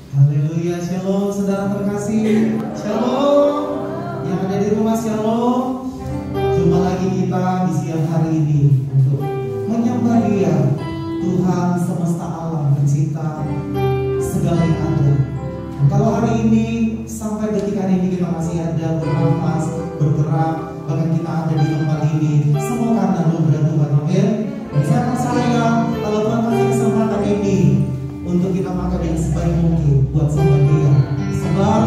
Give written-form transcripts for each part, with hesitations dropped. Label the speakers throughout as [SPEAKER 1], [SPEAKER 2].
[SPEAKER 1] Haleluya, shalom saudara terkasih. Shalom. Yang ada di rumah shalom. Jumpa lagi kita di siang hari ini untuk menyembah Dia, Tuhan semesta alam pencipta segala yang ada. Dan kalau hari ini sampai detik hari ini kita masih ada bernafas, bergerak, bahkan kita ada di tempat ini, semua karena anugerah Tuhan. Amin. Dan saya percaya kalau Tuhan kasih kesempatan ini untuk kita pakai dengan sebaik mungkin buat sembah Dia. Sebab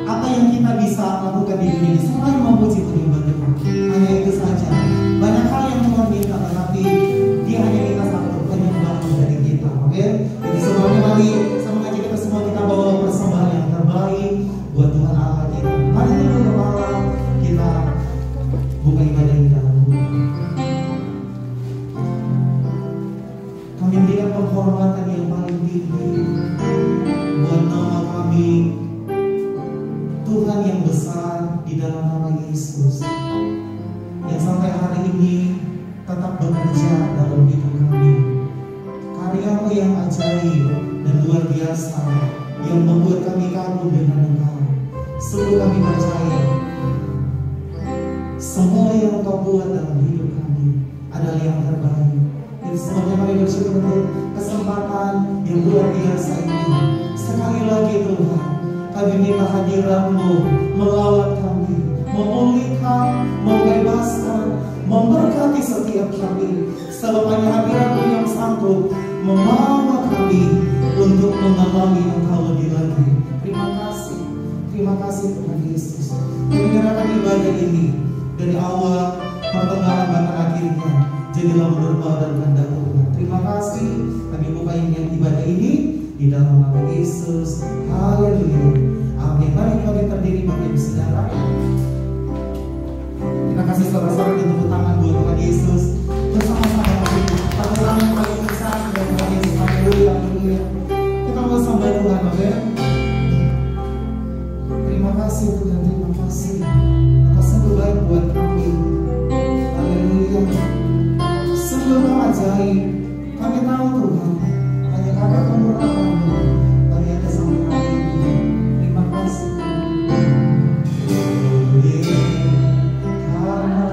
[SPEAKER 1] apa yang kita bisa lakukan di dunia ini selain memuji penyembah Tuhan, hanya itu saja. Banyak hal yang Tuhan minta, tetapi Dia hanya minta satu, penyembahan dari kita. Oke? Jadi sebelumnya mari sama aja kita semua kita bawa persembahan yang terbaik buat Tuhan Allah kita. Mari tunduk kepala, kita buka ibadah kita. Kami berikan penghormatan yang paling tinggi buat nama kami, Tuhan yang besar di dalam nama Yesus, yang sampai hari ini tetap bekerja dalam hidup kami. Karya-Mu yang ajaib dan luar biasa yang membuat kami kagum dengan Engkau. Sungguh kami percaya semua yang Engkau buat dalam hidup kami adalah yang terbaik. Sebabnya kami bersyukur untuk kesempatan yang luar biasa ini. Sekali lagi Tuhan, kami minta hadirat-Mu melawat kami, memulihkan, membebaskan, memberkati setiap kami. Sebab hanya hadirat-Mu yang sanggup membawa kami untuk mengalami Engkau lebih lagi. Terima kasih Tuhan Yesus. Kami menyerahkan ibadah ini dari awal, pertengahan, bahkan akhirnya. Jadilah menurut mau dan kehendak Tuhan. Terima kasih. Kami buka ibadah ini di dalam nama Yesus. Haleluya. Amin. Mari kita terdiri bagi saudara. Kita kasih saudara-saudara di tepuk tangan buat Tuhan Yesus. Bersama-sama kami pertolongan yang paling besar dari Tuhan Yesus. Haleluya. Haleluya. Kita mau sembah Tuhan. Amin. Terima kasih Tuhan. Terima kasih atas sungguh baik buat kami. Haleluya. Sungguh ajaib. Kami tahu Tuhan, hanya karena kemurahan-Mu kami ada sampai hari ini. Terima kasih. Karena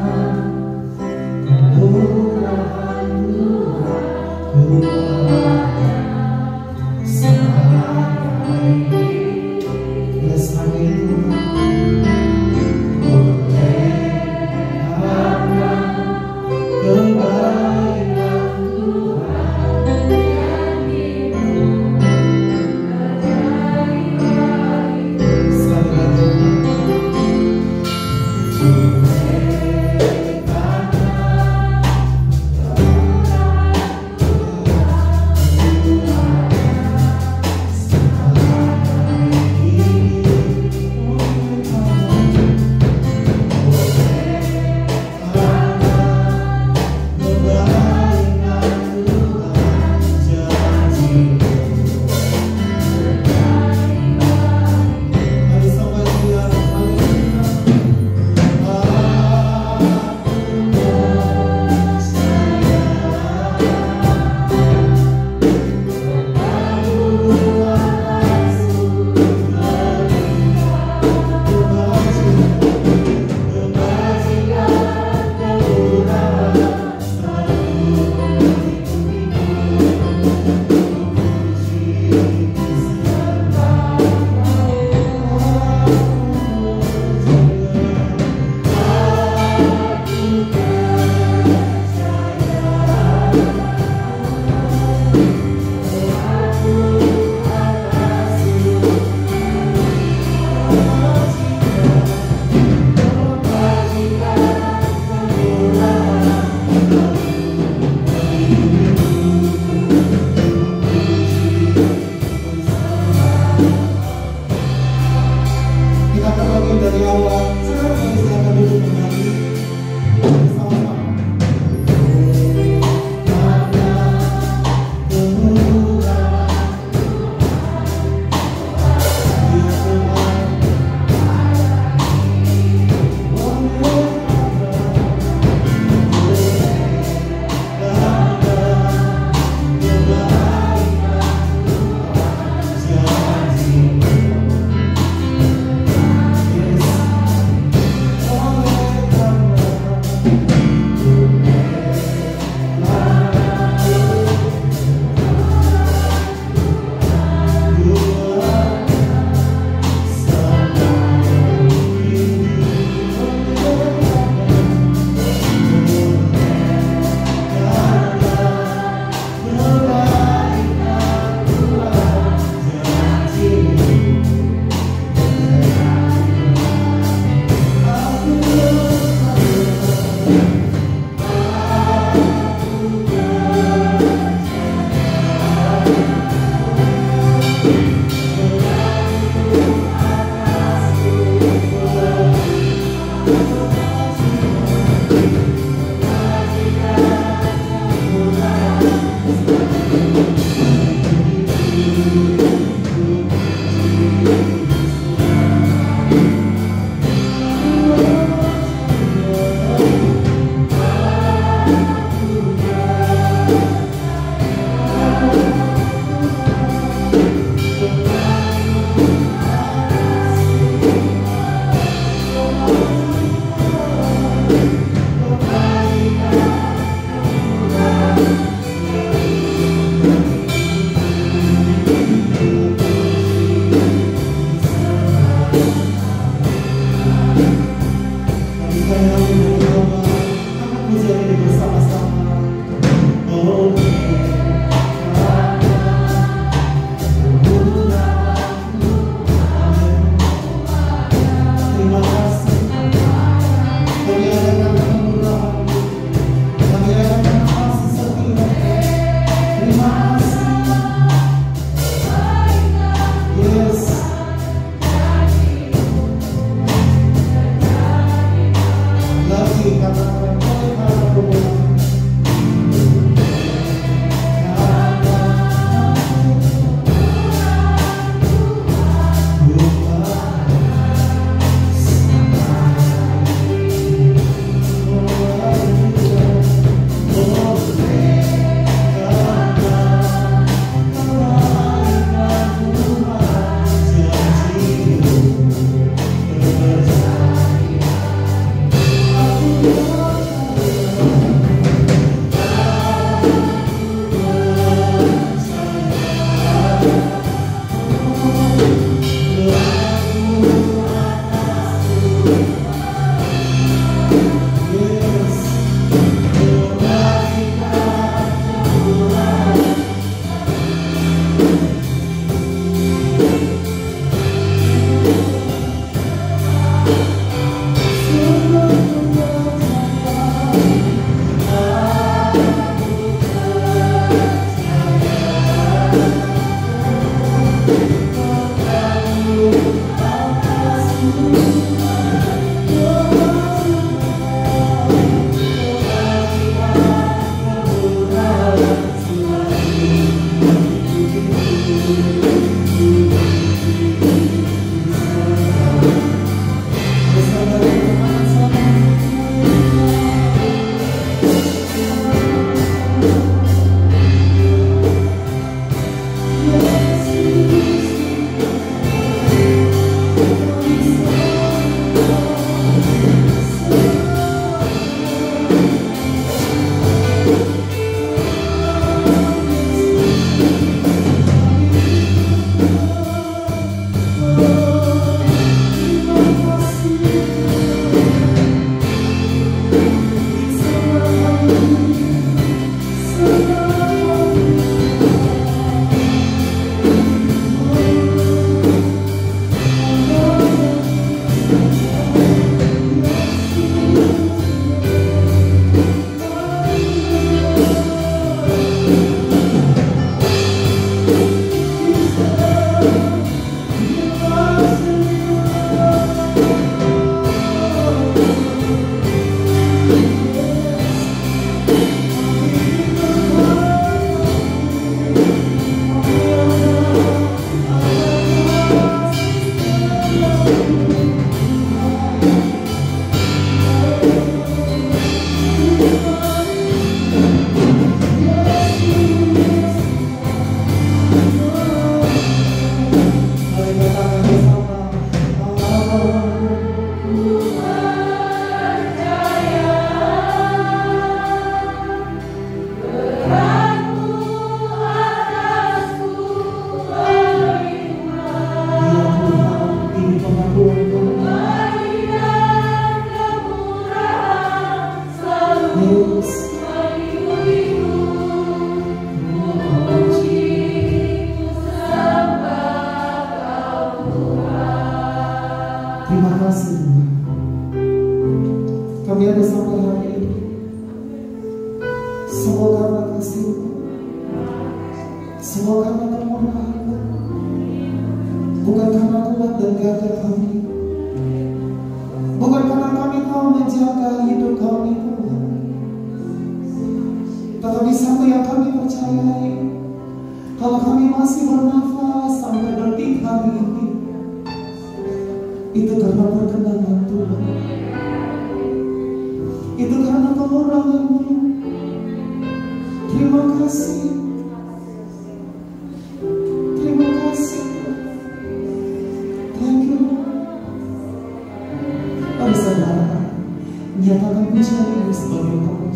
[SPEAKER 1] mencari sebagai kamu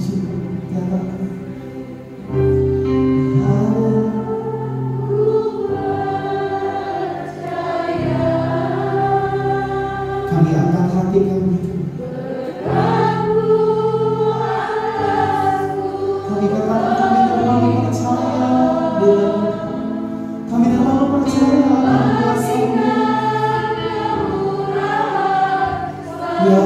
[SPEAKER 1] nyatakan. Kami angkat hati kami. Kami katakan kami terlalu percaya dengan kami terlalu percaya akan kuasa-Mu. Ya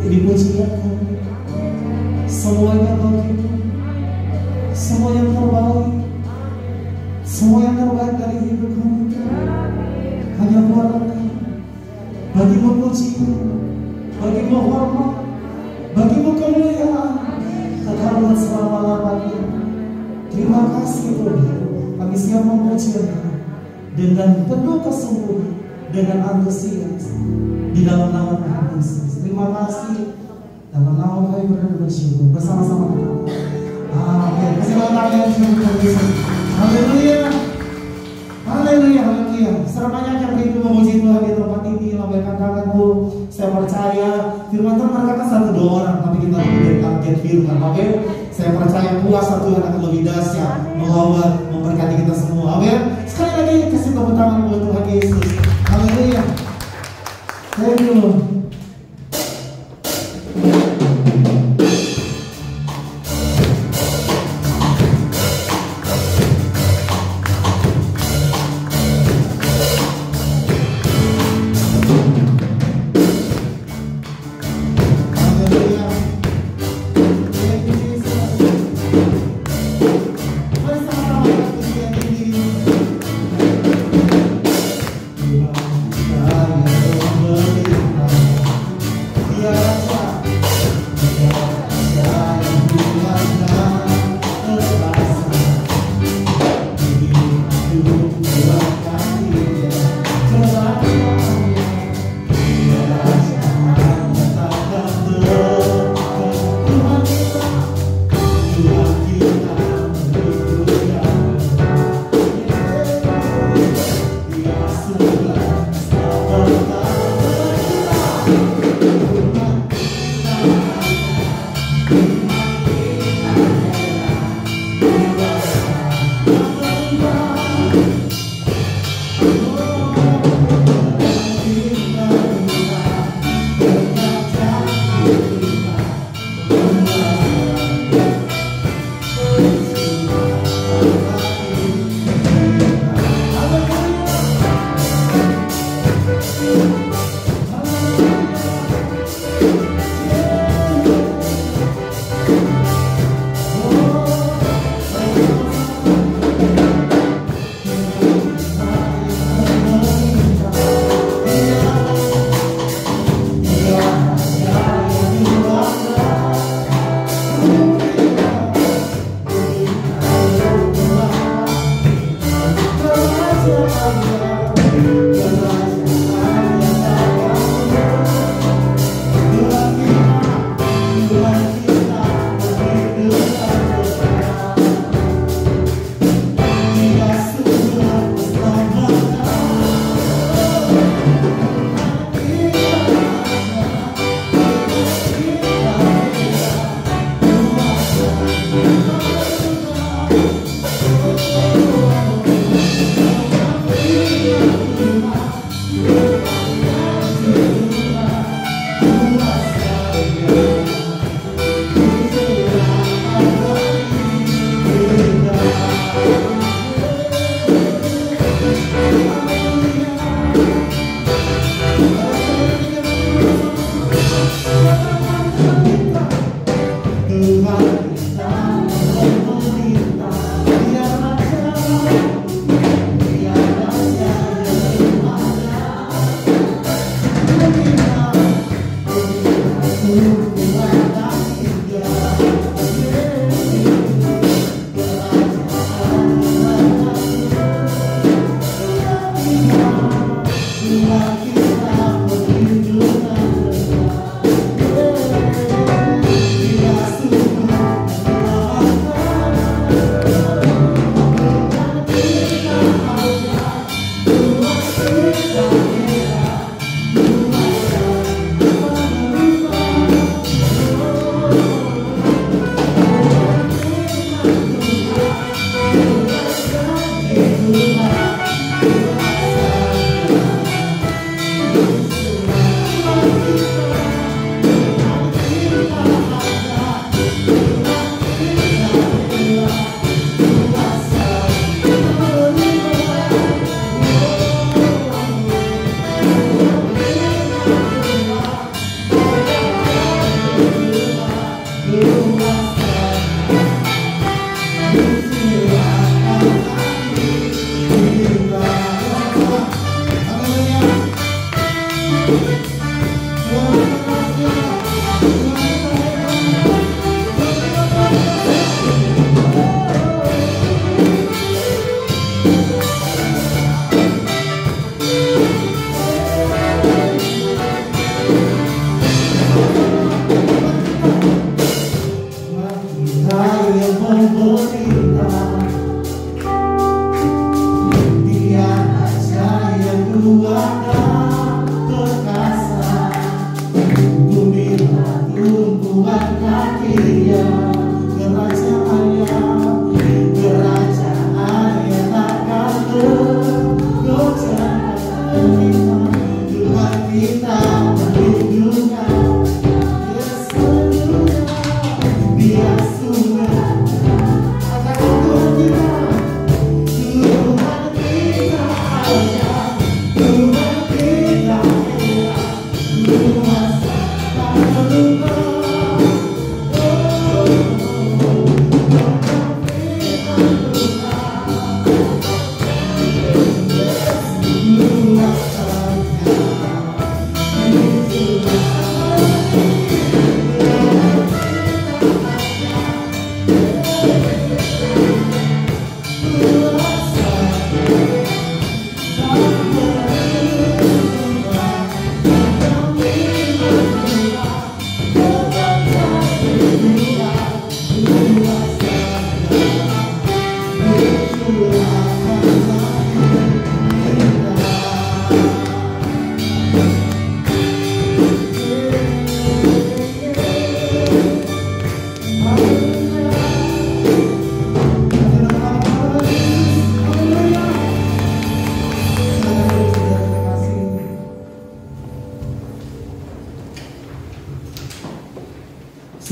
[SPEAKER 1] dipujikan. Semuanya bagimu, semua yang terbaik, semua yang terbaik dari hidup kamu hanya buat Engkau. Bagimu pujian, bagimu hormat, bagimu kemuliaan, kekal selama-lamanya. Terima kasih Tuhan, kami siap memuji Engkau dengan penuh kesungguhan, dengan antusias di dalam nama Tuhan Yesus. Terima kasih. Dalam nama kami bersyukur bersama-sama kita. Amin. Kasih tangan Tuhan Yesus. Haleluya. Haleluya, haleluya. Seramanya yang rindu memuji Tuhan di tempat ini, lambaikan tanganmu. Saya percaya firman Tuhan berkata 1-2 orang, tapi kita lebih dari target firman. Oke? Saya percaya kuasa Tuhan akan lebih dahsyat, melawat, memberkati kita semua. Amin. Sekali lagi kasih tepuk tangan buat Tuhan Yesus. Haleluya. Thank you.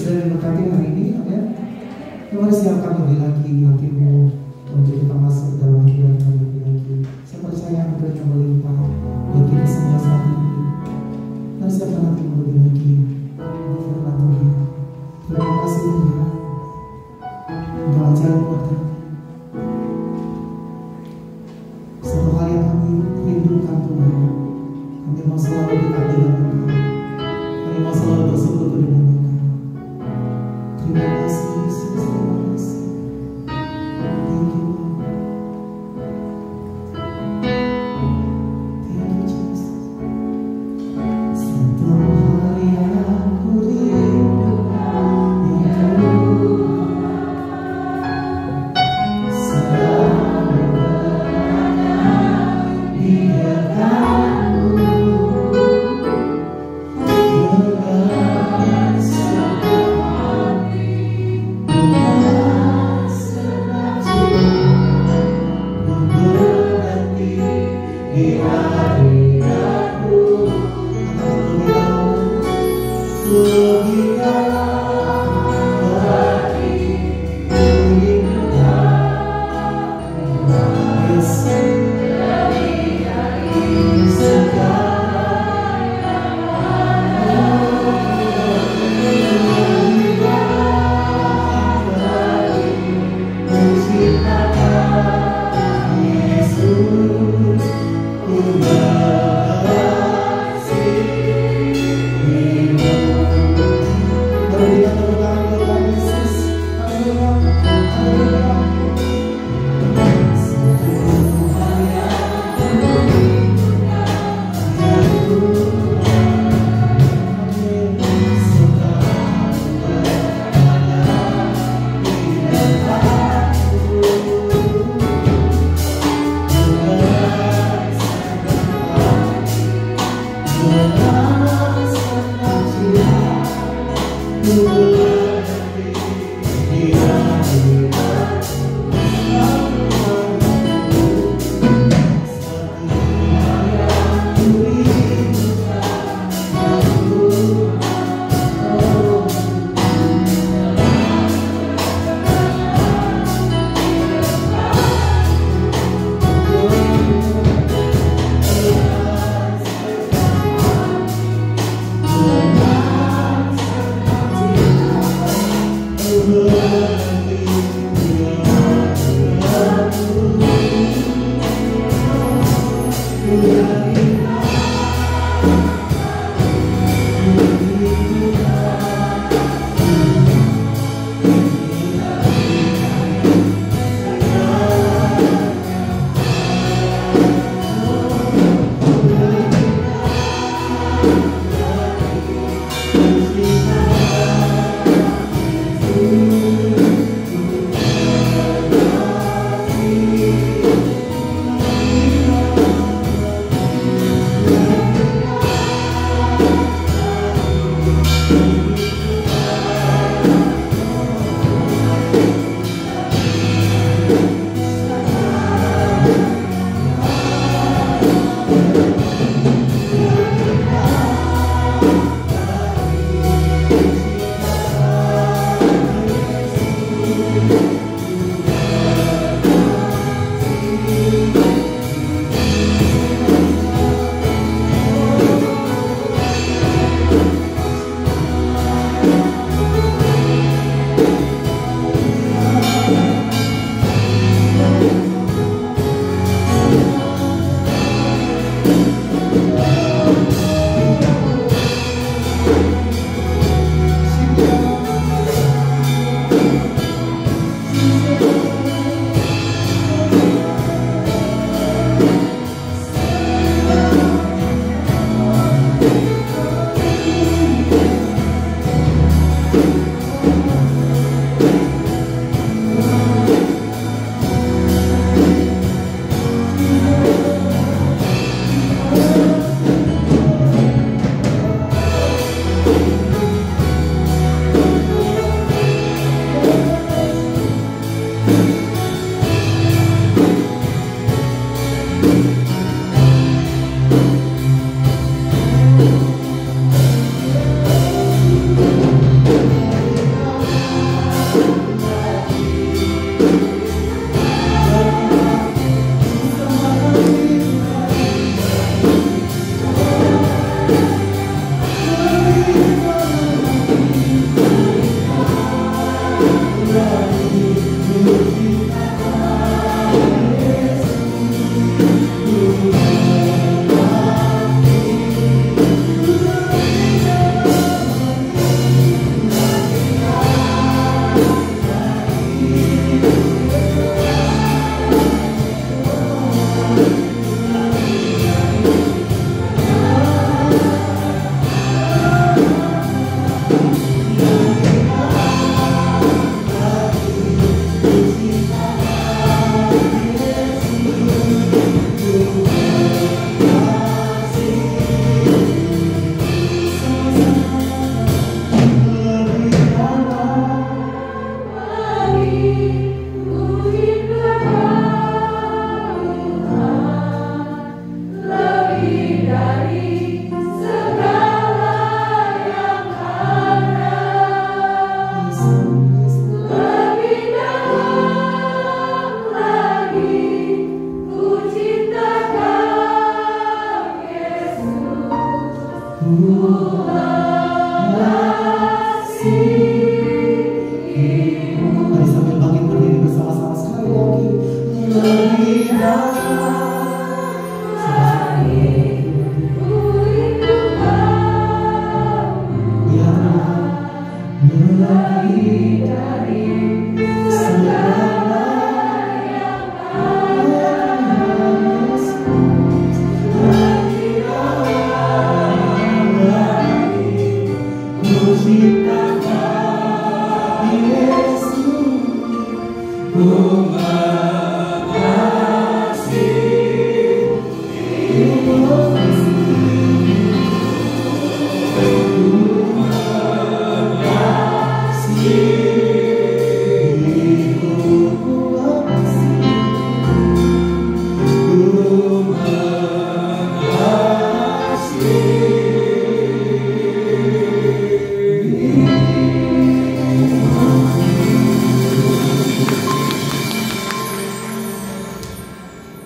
[SPEAKER 1] sudah diberkati hari ini, amin. Mari siapkan lebih lagi hatimu untuk kita masuk dalam hidup yang lebih lagi. Saya percaya anugerah melimpah bagi kita semua saat ini. Mari siapkan hatimu lebih lagi. Firman Tuhan. Terima kasih Tuhan. Untuk ajaran buat kami. Satu hal yang kami rindukan Tuhan, kami mau selalu dekat dengan Engkau. Kami mau selalu bersekutu dengan Engkau. Terima kasih Yesus, terima kasih. Thank you, Lord. Thank you, Jesus. Satu hal yang ku rindukan Engkau, selalu berada di dekatmu. Dengan segenap hati, dengan segenap jiwa, ku menanti di hadiratmu. Lebih dalam lagi, lebih dalam, Yesus, lebih dari segala yang ada. Lebih dalam lagi, menciptakan Yesus, ku mengasihimu. Berikan tepuk tangan buat Yesus. Haleluya, haleluya.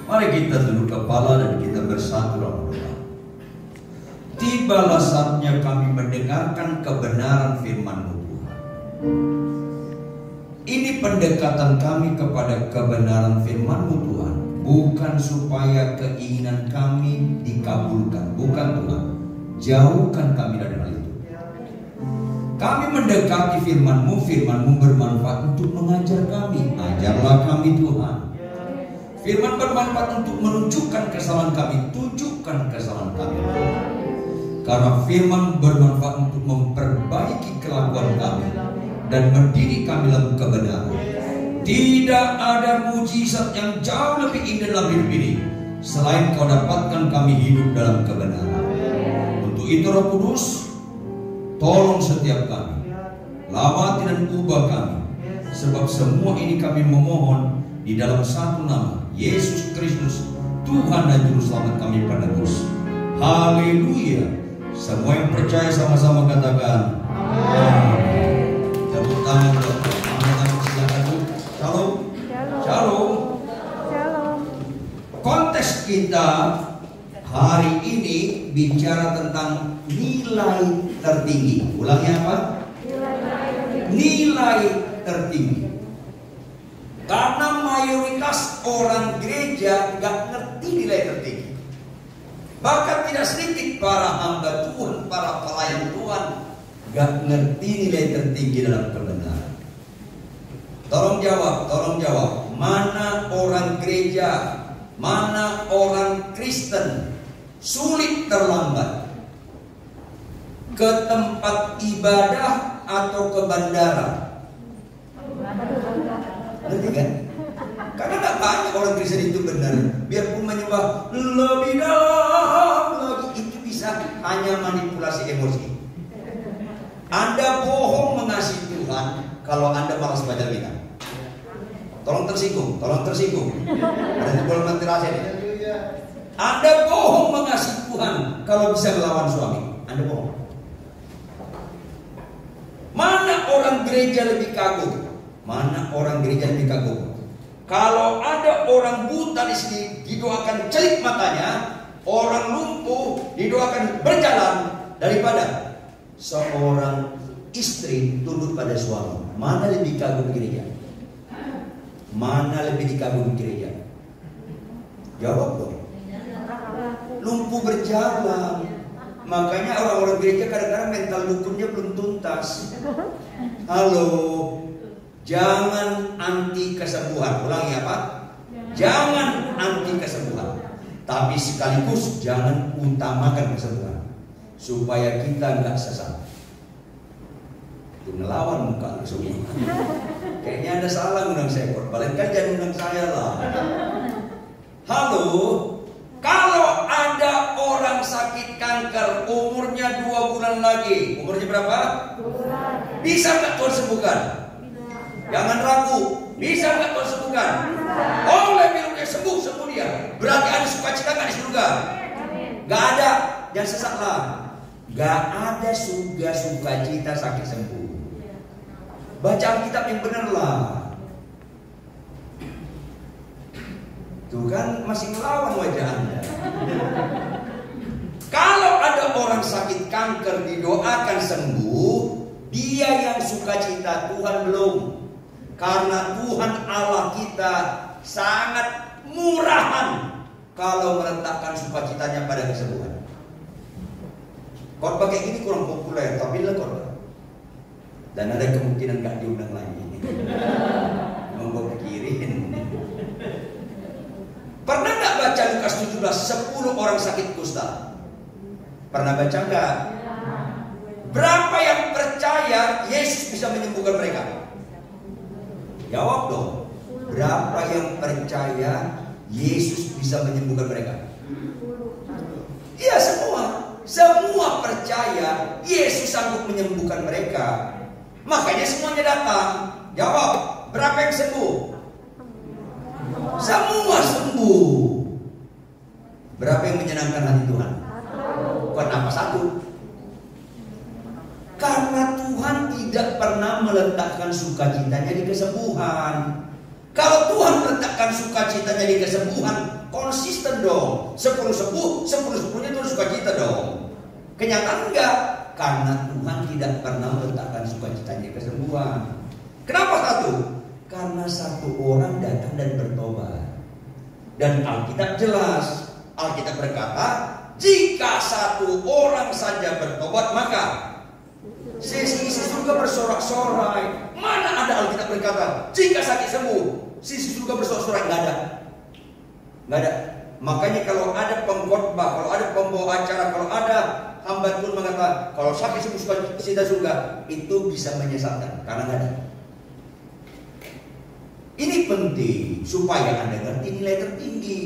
[SPEAKER 2] Mari kita tunduk kepala dan kita bersatu dalam doa. Tibalah saatnya kami mendengarkan kebenaran firman-Mu Tuhan. Ini pendekatan kami kepada kebenaran firman-Mu Tuhan, bukan supaya keinginan kami dikabulkan, bukan Tuhan. Jauhkan kami dari hal itu. Kami mendekati firman-Mu, firman-Mu bermanfaat untuk mengajar kami. Ajarlah kami Tuhan. Firman bermanfaat untuk menunjukkan kesalahan kami, tunjukkan kesalahan kami. Karena firman bermanfaat untuk memperbaiki kelakuan kami dan mendidik kami dalam kebenaran. Tidak ada mujizat yang jauh lebih indah dalam hidup ini selain Kau dapatkan kami hidup dalam kebenaran. Untuk itu Roh Kudus, tolong setiap kami, lawati dan ubah kami, sebab semua ini kami memohon di dalam satu nama, Yesus Kristus, Tuhan dan Juru Selamat kami penebus. Haleluya. Semua yang percaya sama-sama katakan amin. Tepuk tangan buat Tuhan. Silakan Bu. Shalom. Shalom.
[SPEAKER 3] Shalom.
[SPEAKER 2] Konteks kita hari ini bicara tentang nilai tertinggi. Ulangnya apa? Nilai tertinggi. Karena mayoritas orang gereja nggak ngerti nilai tertinggi. Bahkan tidak sedikit para hamba Tuhan, para pelayan Tuhan nggak ngerti nilai tertinggi dalam kebenaran. Tolong jawab. Mana orang gereja, mana orang Kristen sulit terlambat? Ke tempat ibadah atau ke bandara? Ngerti kan? Karena gak banyak orang Kristen itu benar. Biarpun menyembah lebih dalam lagi, itu bisa hanya manipulasi emosi. Anda bohong mengasihi Tuhan kalau Anda malas baca Alkitab. Tolong tersinggung. Ada di bulan mantirasi ini. Anda bohong mengasihi Tuhan kalau bisa melawan suami. Anda bohong. Mana orang gereja lebih kagum? Kalau ada orang buta di sini didoakan celik matanya, orang lumpuh didoakan berjalan, daripada seorang istri tunduk pada suami. Mana lebih kagum gereja? Mana lebih dikagumi gereja? Jawab dong. Lumpuh berjalan. Makanya orang-orang gereja kadang-kadang mental dukunnya belum tuntas. Halo, jangan anti kesembuhan. Ulangi apa? Jangan anti kesembuhan, tapi sekaligus jangan utamakan kesembuhan, supaya kita nggak sesat. Itu ngelawan muka semua. Kayaknya ada salah undang saya, balik kan jangan undang saya lah. Halo, kalau ada orang sakit kanker umurnya 2 bulan lagi, umurnya berapa? 2 bulan. Bisa nggak Tuhan sembuhkan? Jangan ragu, bisa nggak Tuhan sembuhkan? Oleh minumnya sembuh dia. Berarti ada sukacita nggak di surga? Nggak ada, jangan sesatlah. Nggak ada surga sukacita sakit sembuh. Baca Alkitab yang benar lah. Tuh kan masih melawan wajah Anda. Kalau ada orang sakit kanker didoakan sembuh, dia yang sukacita, Tuhan belum. Karena Tuhan Allah kita sangat murahan kalau meletakkan sukacitanya pada kesembuhan. Khotbah kayak gini kurang populer, tapi lah khotbah. Dan ada kemungkinan gak diundang lagi. Mau gue pikirin. Pernah gak baca Lukas 17, 10 orang sakit kusta? Pernah baca gak? Berapa yang percaya bisa menyembuhkan mereka? Jawab dong. Berapa yang percaya Yesus bisa menyembuhkan mereka? Iya, semua. Semua percaya Yesus sanggup menyembuhkan mereka. Makanya semuanya datang. Jawab, berapa yang sembuh? Semua sembuh. Berapa yang menyenangkan hati Tuhan? Kenapa satu? Karena Tuhan tidak pernah meletakkan sukacitanya di kesembuhan. Kalau Tuhan meletakkan sukacitanya di kesembuhan, konsisten dong. 10 sembuh, 10-10-nya itu sukacita dong. Kenyataan enggak? Karena Tuhan tidak pernah meletakkan sukacitanya di kesembuhan. Kenapa satu? Karena satu orang datang dan bertobat. Dan Alkitab jelas. Alkitab berkata, jika satu orang saja bertobat, maka sisi surga bersorak-sorai. Mana ada Alkitab berkata, jika sakit sembuh, sisi surga bersorak-sorai? Nggak ada. Nggak ada. Makanya kalau ada pengkhotbah, kalau ada pembawa acara, kalau ada hamba Tuhan mengatakan, kalau sakit sembuh sukacita surga, itu bisa menyesatkan. Karena nggak ada. Ini penting supaya Anda ngerti nilai tertinggi.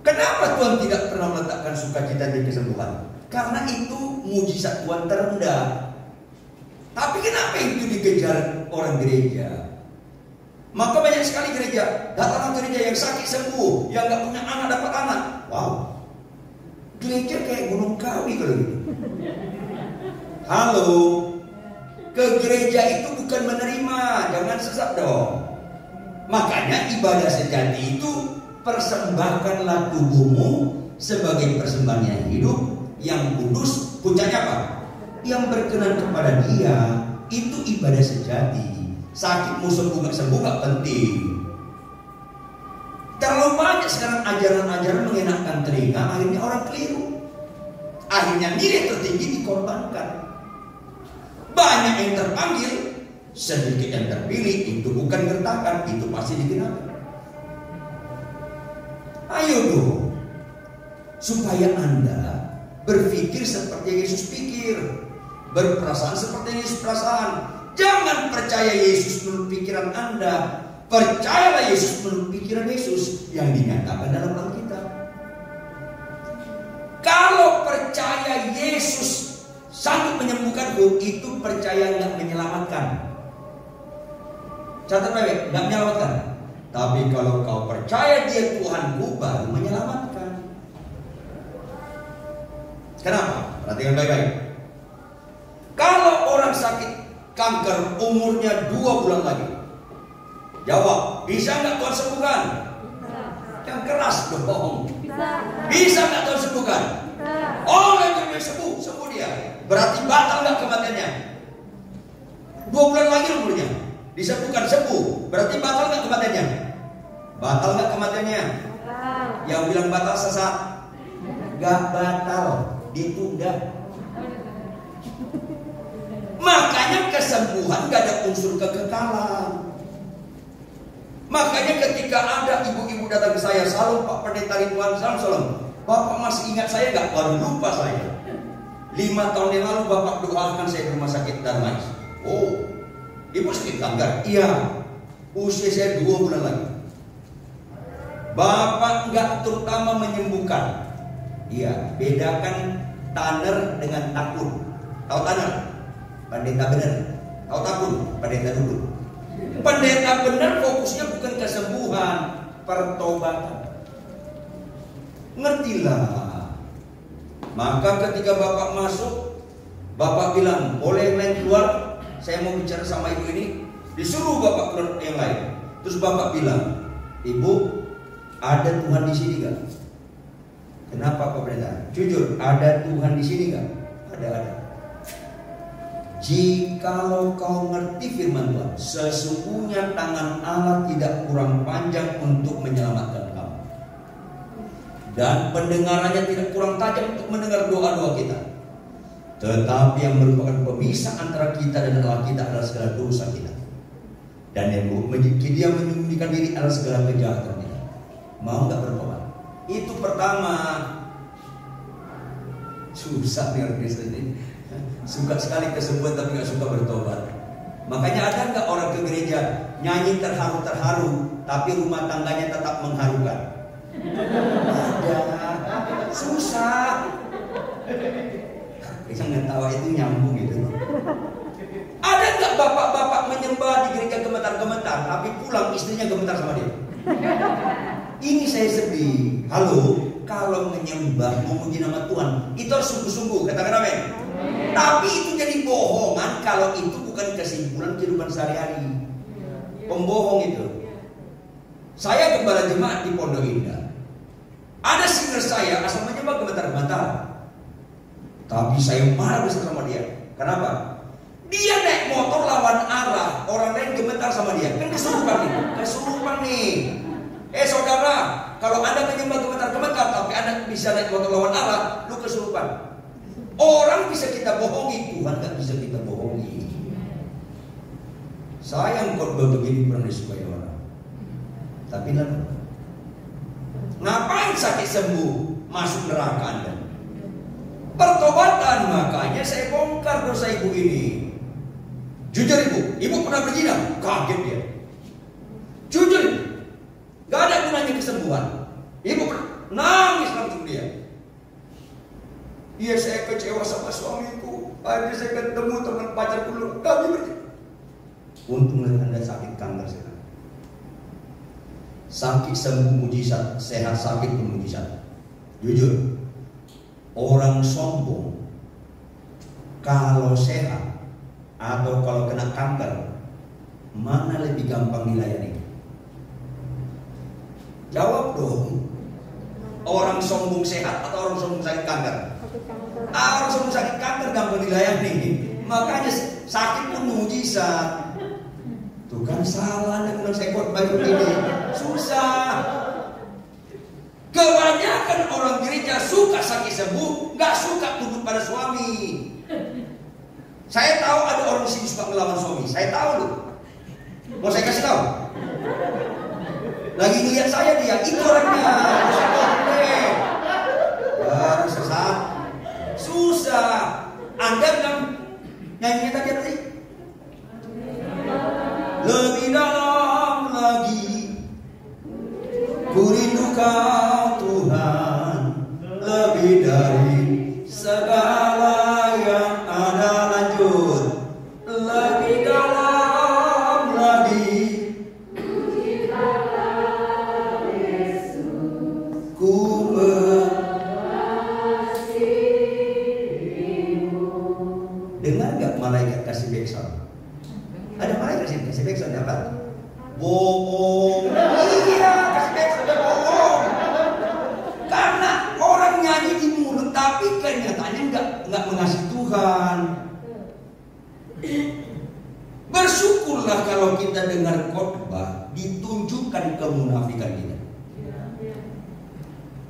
[SPEAKER 2] Kenapa Tuhan tidak pernah meletakkan sukacita di kesembuhan? Karena itu mujizat Tuhan terendah. Tapi kenapa itu dikejar orang gereja? Maka banyak sekali gereja, datang ke gereja yang sakit sembuh, yang gak punya anak dapat anak. Wow, gereja kayak Gunung Kawi kalau gitu. Halo, ke gereja itu bukan menerima, jangan sesat dong. Makanya ibadah sejati itu persembahkanlah tubuhmu sebagai persembahan yang hidup, yang kudus, puncaknya apa? Yang berkenan kepada Dia. Itu ibadah sejati. Sakitmu sembuh gak sembuh gak penting. Terlalu banyak sekarang ajaran-ajaran mengenakan telinga, akhirnya orang keliru. Akhirnya nilai tertinggi dikorbankan. Banyak yang terpanggil, sedikit yang terpilih. Itu bukan gertakan, itu pasti dikenakan. Ayo dong, supaya Anda berpikir seperti Yesus pikir, berperasaan seperti Yesus perasaan. Jangan percaya Yesus menurut pikiran Anda, percayalah Yesus menurut pikiran Yesus yang dinyatakan dalam Alkitab. Kalau percaya Yesus sanggup menyembuhkanku, itu percaya nggak menyelamatkan. Catat baik, nggak menyelamatkan. Tapi kalau kau percaya Dia Tuhanku, baru menyelamatkan. Kenapa? Perhatikan baik-baik. Kalau orang sakit kanker umurnya 2 bulan lagi, jawab, bisa nggak Tuhan sembuhkan? Yang keras dong. Bisa nggak Tuhan sembuhkan? Oh, yang sembuh dia. Berarti batal nggak kematiannya? 2 bulan lagi umurnya, disembuhkan sembuh. Berarti batal nggak kematiannya? Batal nggak kematiannya? Yang bilang batal sesat. Nggak batal, ditunda. Makanya kesembuhan gak ada unsur kekekalan. Makanya ketika ada ibu-ibu datang ke saya, "Salam Pak Pendeta Ridwan, salam. Bapak masih ingat saya gak?" Baru lupa saya. 5 tahun yang lalu Bapak doakan saya di rumah sakit Darmais. Oh, ibu sakit kanker? Iya. Usia saya 2 bulan lagi. Bapak gak terutama menyembuhkan. Iya, bedakan tanner dengan takun. Tahu tanner? Pendeta benar. Tahu takun? Pendeta dulu. Pendeta benar fokusnya bukan kesembuhan, pertobatan. Ngertilah. Maka ketika Bapak masuk, Bapak bilang, boleh yang lain keluar, saya mau bicara sama ibu ini. Disuruh Bapak keluar yang lain. Terus Bapak bilang, "Ibu, ada Tuhan di sini gak?" Kenapa Pak Pendeta? Jujur, ada Tuhan di sini gak? Ada. Jikalau kau ngerti firman Tuhan, sesungguhnya tangan Allah tidak kurang panjang untuk menyelamatkan kamu, dan pendengarannya tidak kurang tajam untuk mendengar doa-doa kita. Tetapi yang merupakan pemisah antara kita dan Allah kita adalah segala dosa kita, dan yang dia menyembunyikan diri adalah segala kejahatan kita. Mau nggak bertobat? Itu pertama. Susah nih orang Kristen ini. Suka sekali kesembuhan tapi nggak suka bertobat. Makanya ada nggak orang ke gereja nyanyi terharu-terharu tapi rumah tangganya tetap mengharukan? Ada. Susah. Yang ngetawa itu nyambung gitu. Ada nggak bapak-bapak menyembah di gereja gemetar-gemetar tapi pulang istrinya gemetar sama dia? Ini saya sedih. Halo, kalau menyembah memuji nama Tuhan itu harus sungguh-sungguh, katakan amin. Tapi itu jadi bohongan kalau itu bukan kesimpulan kehidupan sehari-hari. Pembohong itu. Saya gembala jemaat di Pondok Indah. Ada singer saya asal menyembah gemetar-gemetar. Tapi saya marah besar sama dia. Kenapa? Dia naik motor lawan arah, orang lain gemetar sama dia. Kan kesurupan nih. Kesurupan nih. Saudara, kalau Anda menyembah gemetar-gemetar tapi Anda bisa naik motor lawan arah, lu kesurupan. Orang bisa kita bohongi, Tuhan gak bisa kita bohongi. Sayang khotbah begini pernah disukai orang. Tapi lalu ngapain sakit sembuh masuk neraka Anda? Pertobatan, makanya saya bongkar dosa ibu ini. Jujur ibu pernah berzina? Kaget dia. Jujur ibu, gak ada gunanya kesembuhan. Ibu nangis langsung dia. Iya, saya kecewa sama suamiku. Akhirnya saya ketemu teman pacar dulu. Kami berzina. Untunglah Anda sakit kanker sekarang. Sakit sembuh mujizat, sehat sakit pun mujizat. Jujur, orang sombong kalau sehat atau kalau kena kanker, mana lebih gampang dilayani? Jawab dong. Orang sombong sehat atau orang sombong sakit kanker? Orang sombong sakit kanker gampang dilayani. Makanya sakit pun mujizat. Tuh kan salah dengan sekot baju ini. Susah. Kebanyakan orang gereja suka sakit sembuh, nggak suka tunduk pada suami. Saya tahu ada orang sini suka melawan suami. Saya tahu loh. Mau saya kasih tahu? Lagi ngeliat saya dia, itu orangnya. Baru sesat. Susah. Anda bilang nyanyinya tadi apa sih? Lebih dalam lagi ku rindu Kau Tuhan, lebih dari segala yang ada. Lanjut. Lebih dalam lagi ku mengasihimu. Dengar gak malaikat kasih backsound? Ada malaikat kasih backsound apa? Bohong. Iya, kasih backsound bohong. Karena orang nyanyi di mulut tapi kenyataannya nggak mengasihi Tuhan. Bersyukurlah kalau kita dengar khotbah ditunjukkan kemunafikan kita.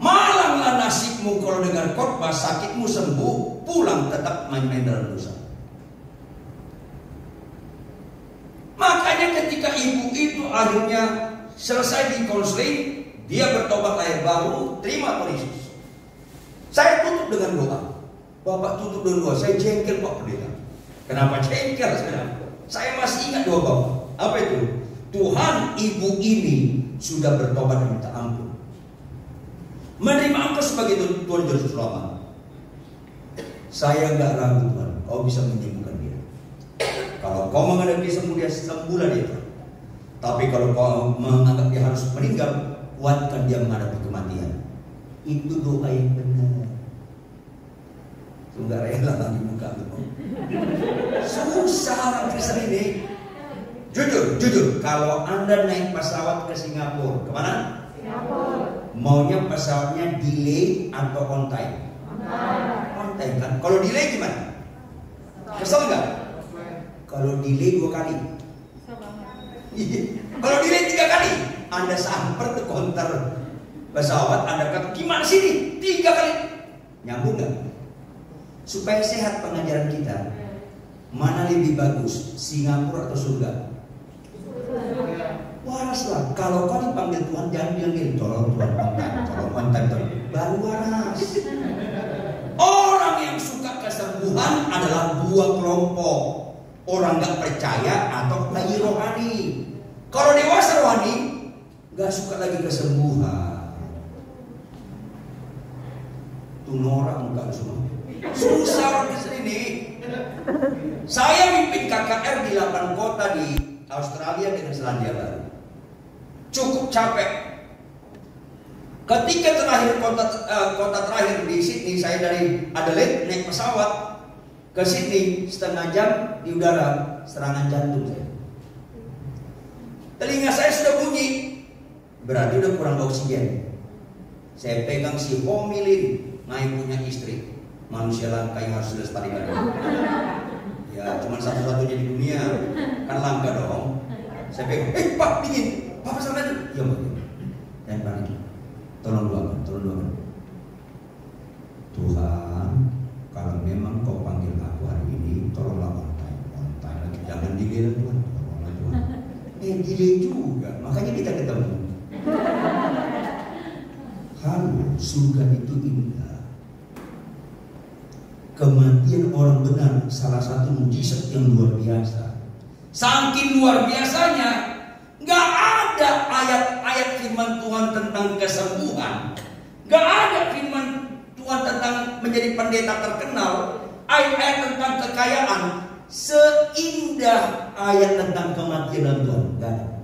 [SPEAKER 2] Malanglah nasibmu kalau dengar khotbah sakitmu sembuh, pulang tetap main-main dalam dosa. Makanya ketika ibu itu akhirnya selesai di konseling, dia bertobat lahir baru, terima Tuhan Yesus. Saya tutup dengan doa. Bapak tutup dengan doa. Saya jengkel Pak Pendeta. Kenapa jengkel sekarang? Saya masih ingat doa Bapak. Apa itu? Tuhan, ibu ini sudah bertobat dan minta ampun. Menerima Engkau sebagai Tuhan Yesus selama. Saya nggak ragu Tuhan, Kau bisa menyembuhkan dia. Kalau Kau menghadapi sembuh dia, sembuhlah dia. Tapi kalau Kau menganggap dia harus meninggal, kuatkan dia menghadapi kematian. Itu doa yang benar. Enggak rela lagi muka lu. Susah orang Kristen ini. Jujur, kalau Anda naik pesawat ke Singapura, kemana? Singapura. Maunya pesawatnya delay atau on time? On time kan? Kalau delay gimana? Kesel nggak? Kalau delay 2 kali. Kalau delay 3 kali, Anda samper ke konter pesawat, Anda kata gimana sini? 3 kali. Nyambung nggak? Supaya sehat pengajaran kita, mana lebih bagus, Singapura atau surga? Waraslah. Kalau kau dipanggil Tuhan, jangan bilang tolong Tuhan on time, baru waras. Orang yang suka kesembuhan kesembuhan adalah dua kelompok. Orang gak percaya atau bayi rohani. Kalau dewasa rohani gak suka lagi kesembuhan. Tuh norak muka semua. Susah orang di sini. Saya mimpin KKR di 8 kota di Australia dengan Selandia Baru. Cukup capek. Ketika terakhir kota terakhir di Sydney, saya dari Adelaide naik pesawat ke Sydney, setengah jam di udara, serangan jantung saya. Telinga saya sudah bunyi, berarti udah kurang oksigen. Saya pegang si homilin, Mai punya istri, manusia langka yang harus dilestarikan. Ya, cuma satu-satunya di dunia, kan langka dong. Saya pegang, Pak dingin, Papa sama aja. Ya Pak, jangan panik. Tolong doakan. Tuhan, kalau memang kau panggil aku hari ini, tolonglah on time lagi. Jangan delay Tuhan. Tolonglah Tuhan. Delay juga, makanya kita ketemu. Halo, surga itu indah. Kematian orang benar salah satu mujizat yang luar biasa. Saking luar biasanya, nggak ada ayat-ayat firman Tuhan tentang kesembuhan, nggak ada firman Tuhan tentang menjadi pendeta terkenal, ayat-ayat tentang kekayaan seindah ayat tentang kematian Tuhan. Gak ada.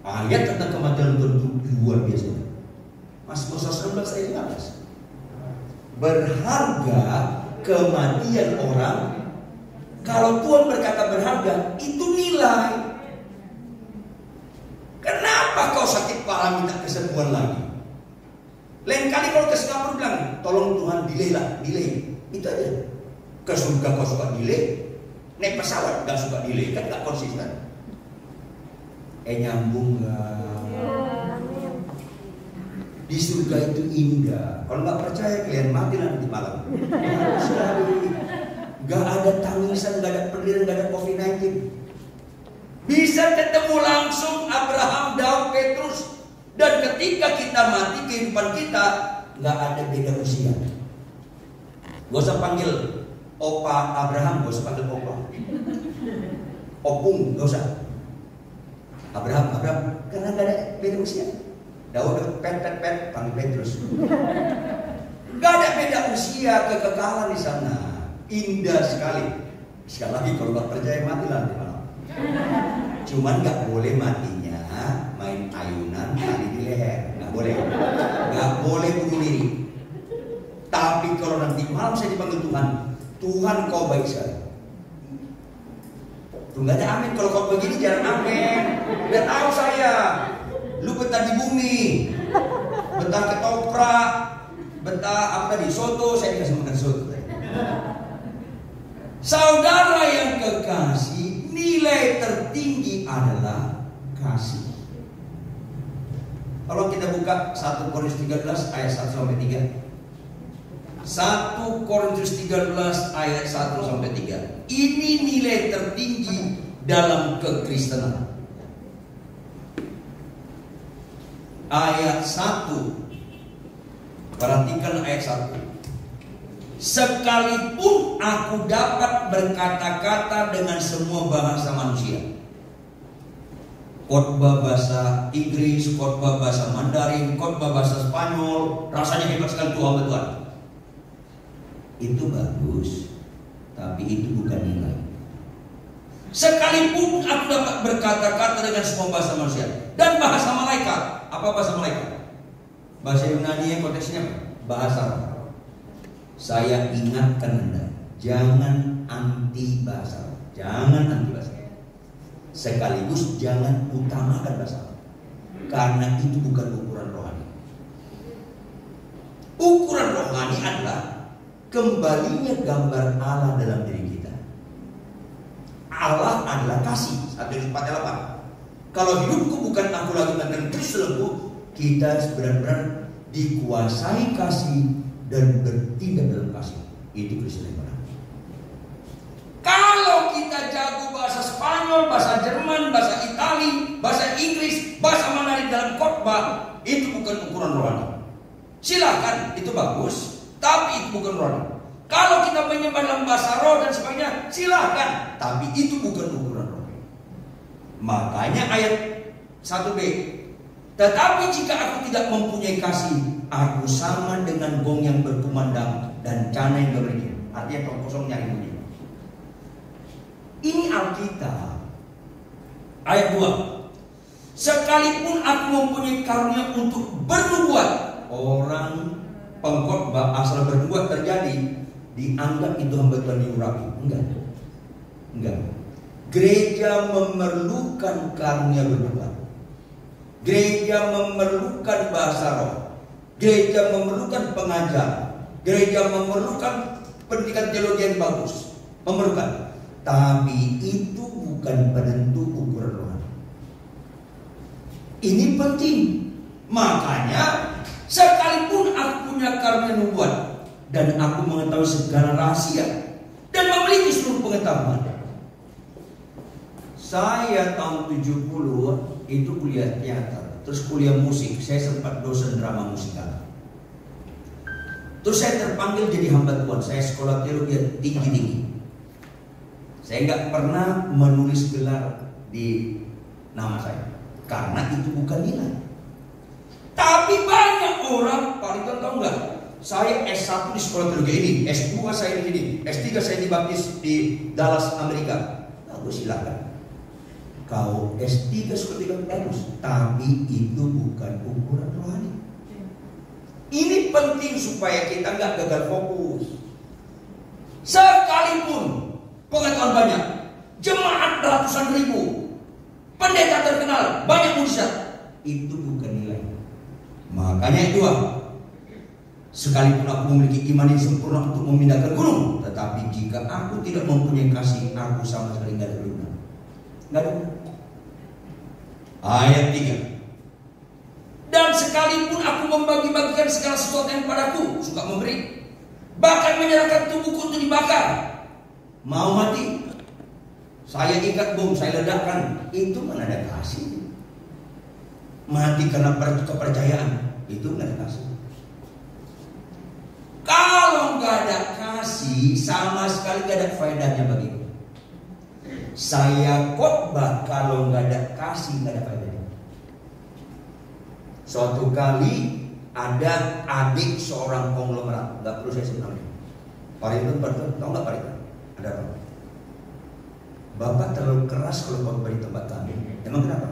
[SPEAKER 2] Ayat tentang kematian Tuhan itu luar biasa. Mazmur 19 ayat 15. Berharga kematian orang. Kalau Tuhan berkata berharga, itu nilai. Kenapa kau sakit parah minta kesembuhan lagi? Lain kali kalau ke Singapura bilang, tolong Tuhan delay. Itu aja. Ke surga kau suka delay, naik pesawat gak suka delay, kan gak konsisten. Nyambung gak? Di surga itu indah. Kalau gak percaya kalian mati nanti malam. Sekali. Gak ada tangisan, gak ada penderitaan, gak ada COVID-19. Bisa ketemu langsung Abraham, Daud, Petrus. Dan ketika kita mati, kehidupan kita nggak ada beda usia. Gak usah panggil Opa Abraham, gak usah panggil Opa. Opung, gak usah. Abraham, karena nggak ada beda usia. Daud, pet, panggil Petrus. Gak ada beda usia, kekekalan di sana. Indah sekali. Sekali lagi kalau nggak percaya mati nanti malam. Cuman nggak boleh matinya main ayunan tali di leher, nggak boleh bunuh diri. Tapi kalau nanti malam saya dipanggil Tuhan kau baik sekali. Tuh nggak ada amin. Kalau kau begini jangan amin. Udah tahu saya, lu betah di bumi, betah ketoprak, betah apa di soto, saya kasih makan soto. Saudara yang kekasih, nilai tertinggi adalah kasih. Kalau kita buka 1 Korintus 13 ayat 1 sampai 3. 1 Korintus 13 ayat 1 sampai 3. Ini nilai tertinggi dalam kekristenan. Ayat 1. Perhatikan ayat 1. Sekalipun aku dapat berkata-kata dengan semua bahasa manusia, khotbah bahasa Inggris, khotbah bahasa Mandarin, khotbah bahasa Spanyol, rasanya hebat sekali Tuhan. Itu bagus, tapi itu bukan nilai. Sekalipun aku dapat berkata-kata dengan semua bahasa manusia dan bahasa malaikat. Apa bahasa malaikat? Bahasa Yunani yang konteksnya apa? Bahasa. Saya ingatkan Anda, jangan anti bahasa. Sekaligus jangan utamakan bahasa, karena itu bukan ukuran rohani. Ukuran rohani adalah kembalinya gambar Allah dalam diri kita. Allah adalah kasih. 1 Yohanes 4:8. Kalau hidupku bukan aku lagi melakukan Kristus, kita benar-benar dikuasai kasih dan bertindak dalam kasih. Itu Kristus yang benar. Kalau kita jago bahasa Spanyol, bahasa Jerman, bahasa Itali, bahasa Inggris, bahasa Mandarin dalam khotbah, itu bukan ukuran rohani. Silakan, itu bagus, tapi itu bukan rohani. Kalau kita menyembah dalam bahasa roh dan sebagainya, silakan. Tapi itu bukan ukuran roh. Makanya ayat 1b. Tetapi jika aku tidak mempunyai kasih, aku sama dengan gong yang berkumandang dan cana yang berbunyi. Artinya tong kosong nyari bunyi. Ini Alkitab. Ayat 2. Sekalipun aku mempunyai karunia untuk bernubuat, orang pengkhotbah asal bernubuat terjadi, dianggap itu hamba Tuhan yang rapi. Enggak. Gereja memerlukan karunia bernubuat. Gereja memerlukan bahasa roh. Gereja memerlukan pengajar. Gereja memerlukan pendidikan teologi yang bagus. Memerlukan. Tapi itu bukan penentu ukuran rohani. Ini penting. Makanya sekalipun aku punya karunia nubuat dan aku mengetahui segala rahasia dan memiliki seluruh pengetahuan. Saya tahun 70 itu kuliah teater, terus kuliah musik. Saya sempat dosen drama musikal. Terus saya terpanggil jadi hamba Tuhan. Saya sekolah teologi tinggi-tinggi. Saya nggak pernah menulis gelar di nama saya karena itu bukan nilai. Tapi banyak orang, Pak Ridwan tahu nggak? Saya S1 di sekolah teologi ini, S2 saya di sini, S3 saya dibaptis di Dallas, Amerika. Bagus, silakan. Kau S3 seperti kamu bagus, tapi itu bukan ukuran rohani. Ini penting supaya kita nggak gagal fokus. Sekalipun pengetahuan banyak, jemaat ratusan ribu, pendeta terkenal, banyak mujizat, itu bukan nilai. Makanya itu, sekalipun aku memiliki iman yang sempurna untuk memindahkan gunung, tetapi jika aku tidak mempunyai kasih, aku sama sekali nggak ada guna. Nggak ada. Ayat 3. Dan sekalipun aku membagi-bagikan segala sesuatu yang padaku, suka memberi, bahkan menyerahkan tubuhku untuk dibakar, mau mati, saya ikat bom, saya ledakkan, itu mana ada kasih? Mati karena kepercayaan, itu mana ada kasih? Kalau nggak ada kasih, sama sekali nggak ada faedahnya bagiku. Saya khotbah kalau nggak ada kasih, nggak ada faedahnya. Suatu kali ada adik seorang konglomerat, nggak perlu saya sebut namanya. Pak Ridwan, tahu nggak Pak Ridwan? Ada apa? Bapak terlalu keras kalau khotbah di tempat kami. Emang kenapa?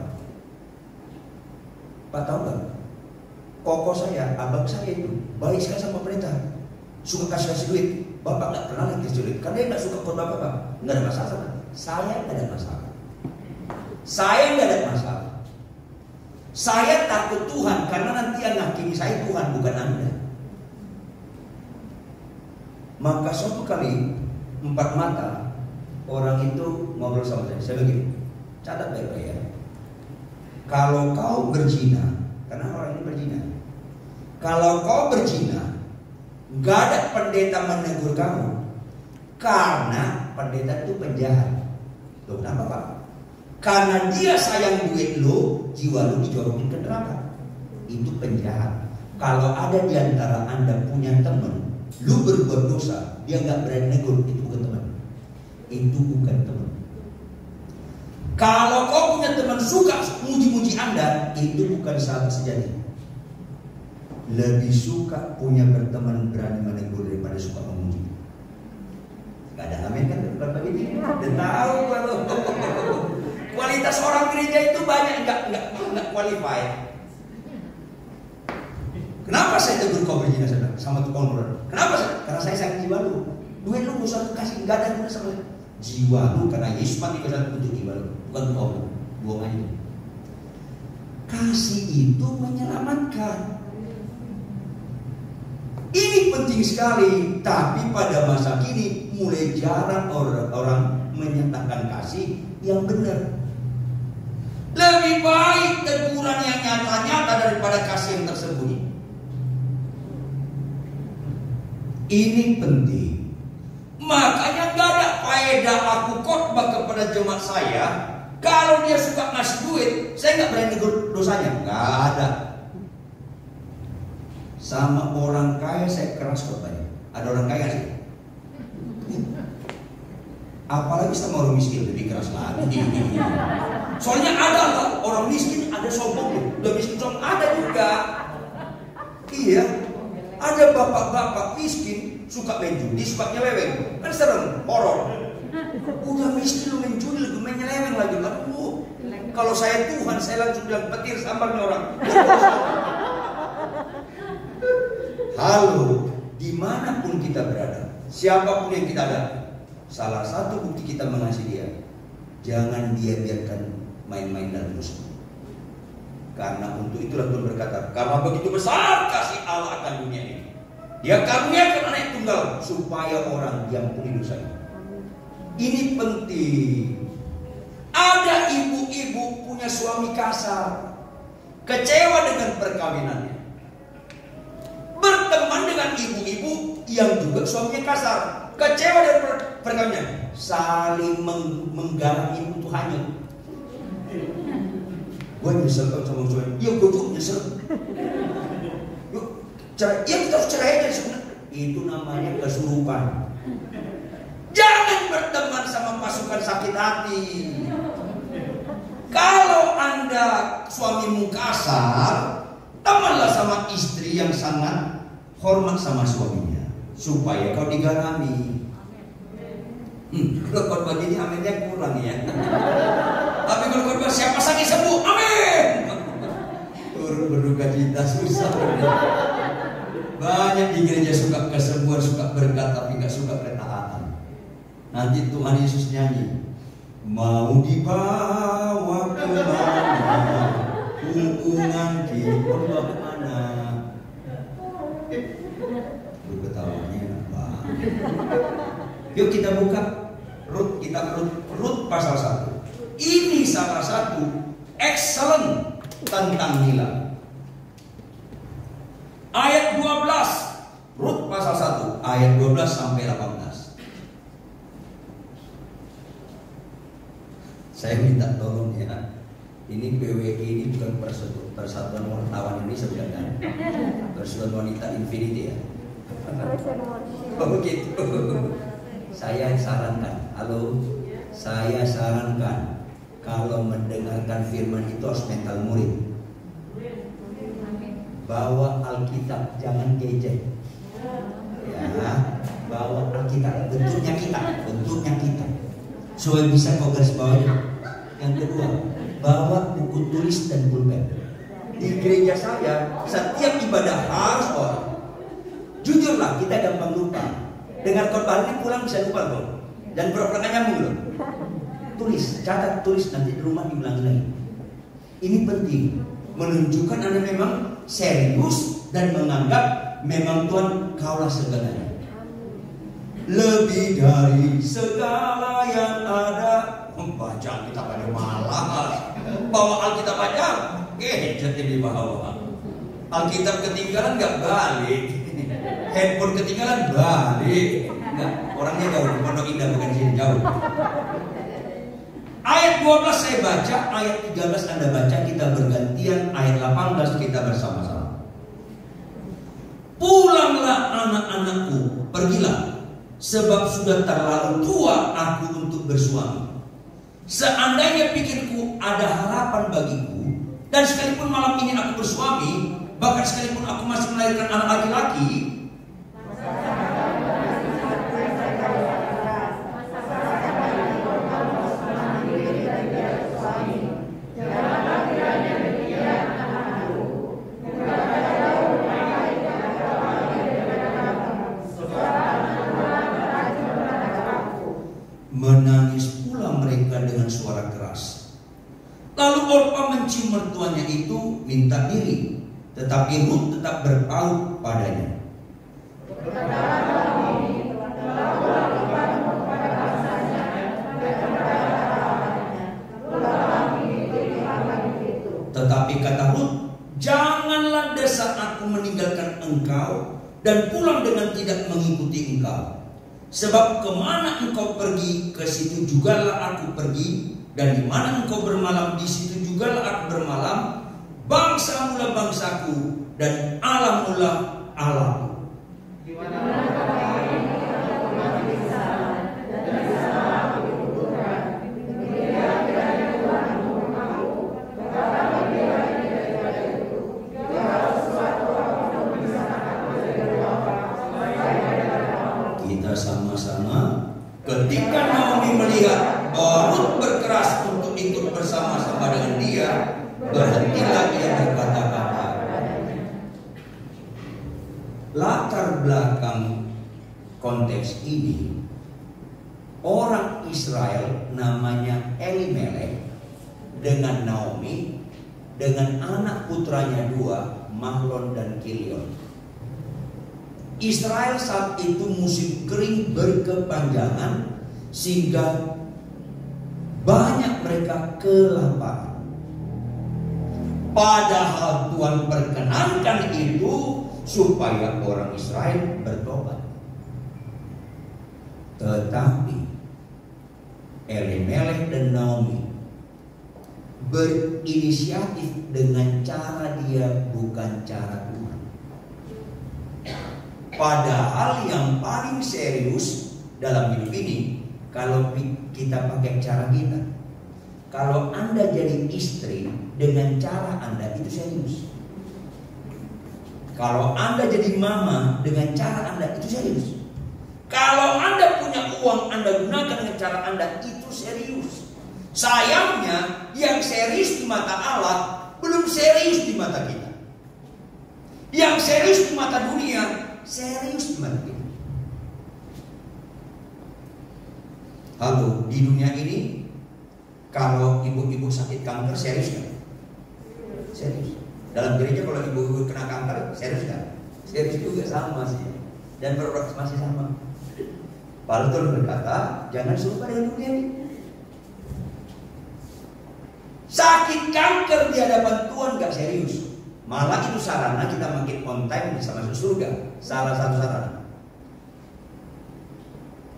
[SPEAKER 2] Pak tahu nggak? Koko saya, abang saya itu baik sekali sama pemerintah, suka kasih duit. Bapak nggak pernah lagi kasih duit karena dia nggak suka khotbah Bapak. Nggak ada masalah. Saya nggak ada masalah. Saya nggak ada masalah. Saya takut Tuhan karena nanti yang ngakimi saya Tuhan, bukan Anda. Maka suatu kali 4 mata orang itu ngobrol sama saya. Saya begini, catat baik-baik ya. Kalau kau berzina, karena orang ini berzina. Kalau kau berzina, gak ada pendeta menegur kamu, karena pendeta itu penjahat. Loh, kenapa Pak? Karena dia sayang duit lo, jiwa lo dijorokin ke neraka. Itu penjahat. Kalau ada di antara Anda punya teman, lu berbuat dosa, dia gak berani negur, itu bukan teman. Itu bukan teman. Kalau kau punya teman suka muji-muji Anda, itu bukan sahabat sejati. Lebih suka punya berteman berani menegur daripada suka memuji. Gak ada amin kan? Bapak ini dan tahu kalau kualitas orang gereja itu banyak nggak qualified. Kenapa saya tegur kau berzina sama tukang orang? Kenapa? Karena saya sayang jiwa lu. Duit lu usah kasih, nggak ada guna sama jiwa lu, karena Yesus mati karena untuk jiwa lu, bukan untuk lu. Buang aja. Kasih itu menyelamatkan. Ini penting sekali, tapi pada masa kini mulai jarang orang menyatakan kasih yang benar. Lebih baik teguran yang nyata-nyata daripada kasih yang tersembunyi. Ini penting. Makanya gak ada faedah aku khotbah kepada jemaat saya kalau dia suka ngasih duit, saya gak berani negur dosanya. Gak ada. Sama orang kaya saya keras khotbahnya. Ada orang kaya sih, Apalagi sama orang miskin lebih keras lagi. Soalnya ada orang miskin, ada sombong, lebih miskin sombong ada juga. Iya, ada bapak-bapak miskin suka main judi, suka nyeleweng, kan serem, horor. Udah miskin lu main judi, lebih main nyeleweng lagi. Aduh, kalau saya Tuhan, saya langsung bilang petir sambarnya orang. Halo, dimanapun kita berada, siapapun yang kita ada, salah satu bukti kita mengasihi dia, jangan dia biarkan main-main dalam dosa. Karena untuk itulah Tuhan berkata, karena begitu besar kasih Allah akan dunia ini, Dia karuniakan anak tunggal supaya orang diampuni dosanya. Ini penting. Ada ibu-ibu punya suami kasar, kecewa dengan perkawinannya, berteman dengan ibu-ibu yang juga suaminya kasar, kecewa dengan perkawinannya, saling menggarami untuk hanyut. Gue nyesel sama suami, ya gue juga nyesel. Yuk cerai, ya kita harus cerai aja sebenarnya. Itu namanya kesurupan. Jangan berteman sama pasukan sakit hati. Kalau Anda suamimu kasar, temanlah sama istri yang sangat hormat sama suaminya, supaya kau digarami. Kalau khotbah ini aminnya kurang ya. Tapi kalau khotbah siapa sakit sembuh, amin. Turun berduka cita susah. Banyak di gereja suka kesembuhan, suka berkat, tapi nggak suka ketaatan. Nanti Tuhan Yesus nyanyi, mau dibawa kemana, hubungan kita kemana. Ketawanya enak banget. Yuk kita buka Rut pasal 1. Ini salah satu excellent tentang nilai. Ayat 12, Rut pasal 1, ayat 12 sampai 18. Saya minta tolong ya. Ini PWI ini bukan Persatuan Wartawan Indonesia, bukan kan? Persatuan Wanita Infinity ya. Oh gitu. Saya sarankan, saya sarankan kalau mendengarkan firman itu harus mental murid. Bawa Alkitab, jangan gadget. Ya, bawa Alkitab, bentuknya kita. Supaya bisa kau garis bawahi. Yang kedua, bawa buku tulis dan pulpen. Di gereja saya, setiap ibadah harus bawa. Jujurlah, kita gampang lupa. Dengar khotbah ini pulang bisa lupa loh. Dan pura-pura nyambung loh. Tulis, catat, tulis, nanti di rumah diulangi lagi. Ini penting, menunjukkan Anda memang serius dan menganggap memang Tuhan kaulah segalanya. Lebih dari segala yang ada. Baca Alkitab pada malas. Bawa Alkitab aja, gadget di bawah. Alkitab ketinggalan nggak balik. Handphone ketinggalan balik. Nggak, orangnya jauh. Pondok Indah bukan sini jauh. Ayat 12 saya baca, ayat 13 Anda baca, kita bergantian, ayat 18 kita bersama-sama. Pulanglah anak-anakku, pergilah, sebab sudah terlalu tua aku untuk bersuami. Seandainya pikirku ada harapan bagiku, dan sekalipun malam ini aku bersuami, bahkan sekalipun aku masih melahirkan anak laki-laki, menangis pula mereka dengan suara keras. Lalu Orpa mencium mertuanya itu minta diri, tetapi Rut tetap berpaut padanya. Tetapi kata Rut, janganlah desa aku meninggalkan engkau dan pulang dengan tidak mengikuti engkau. Sebab kemana engkau pergi, ke situ jugalah aku pergi, dan di mana engkau bermalam, di situ jugalah aku bermalam. Bangsa mula bangsaku, dan alam mula alamku. melihat Ruth berkeras untuk ikut bersama-sama dengan dia, berhentilah ia berkata-kata. Latar belakang konteks ini, orang Israel namanya Elimelek dengan Naomi, dengan anak putranya dua, Mahlon dan Kilion. Israel saat itu musim kering berkepanjangan, sehingga banyak mereka kelaparan. Padahal Tuhan perkenankan itu supaya orang Israel bertobat. Tetapi Elimelek dan Naomi berinisiatif dengan cara dia, bukan cara Tuhan. Padahal yang paling serius dalam hidup ini, kalau kita pakai cara kita, kalau Anda jadi istri dengan cara Anda, itu serius. Kalau Anda jadi mama dengan cara Anda, itu serius. Kalau Anda punya uang, Anda gunakan dengan cara Anda, itu serius. Sayangnya, yang serius di mata Allah belum serius di mata kita. Yang serius di mata dunia, serius di mata kita. Halo, di dunia ini, kalau ibu-ibu sakit kanker, serius kan? Serius. Dalam gereja kalau ibu-ibu kena kanker, serius kan? Serius juga, sama sih. Dan berobat masih sama. Paulus berkata, jangan serupa dengan dunia ini. Sakit kanker di hadapan Tuhan gak serius. Malah itu sarana kita makin on time bisa masuk surga. Salah satu sarana.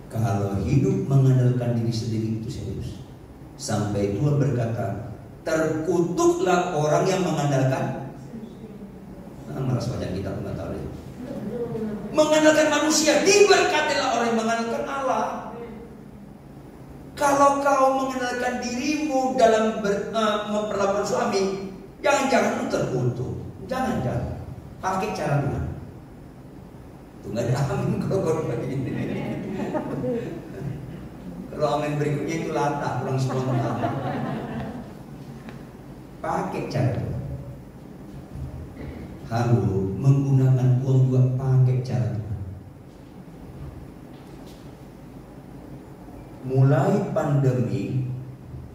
[SPEAKER 2] Kalau hidup mengandalkan diri sendiri itu serius. Sampai Tuhan berkata, terkutuklah orang yang mengandalkan. Malas baca kitab nggak tahu deh. Mengandalkan manusia, diberkatilah orang yang mengandalkan Allah. Kalau kau mengandalkan dirimu dalam memperlakukan suami, jangan-jangan terkutuk. Jangan. Pakai cara Tuhan. Itu nggak ada amin kalau begini. Kalau amin berikutnya itu latah, kurang spontan. Pakai cara Tuhan. Halo, menggunakan uang juga pakai cara Tuhan. Mulai pandemi,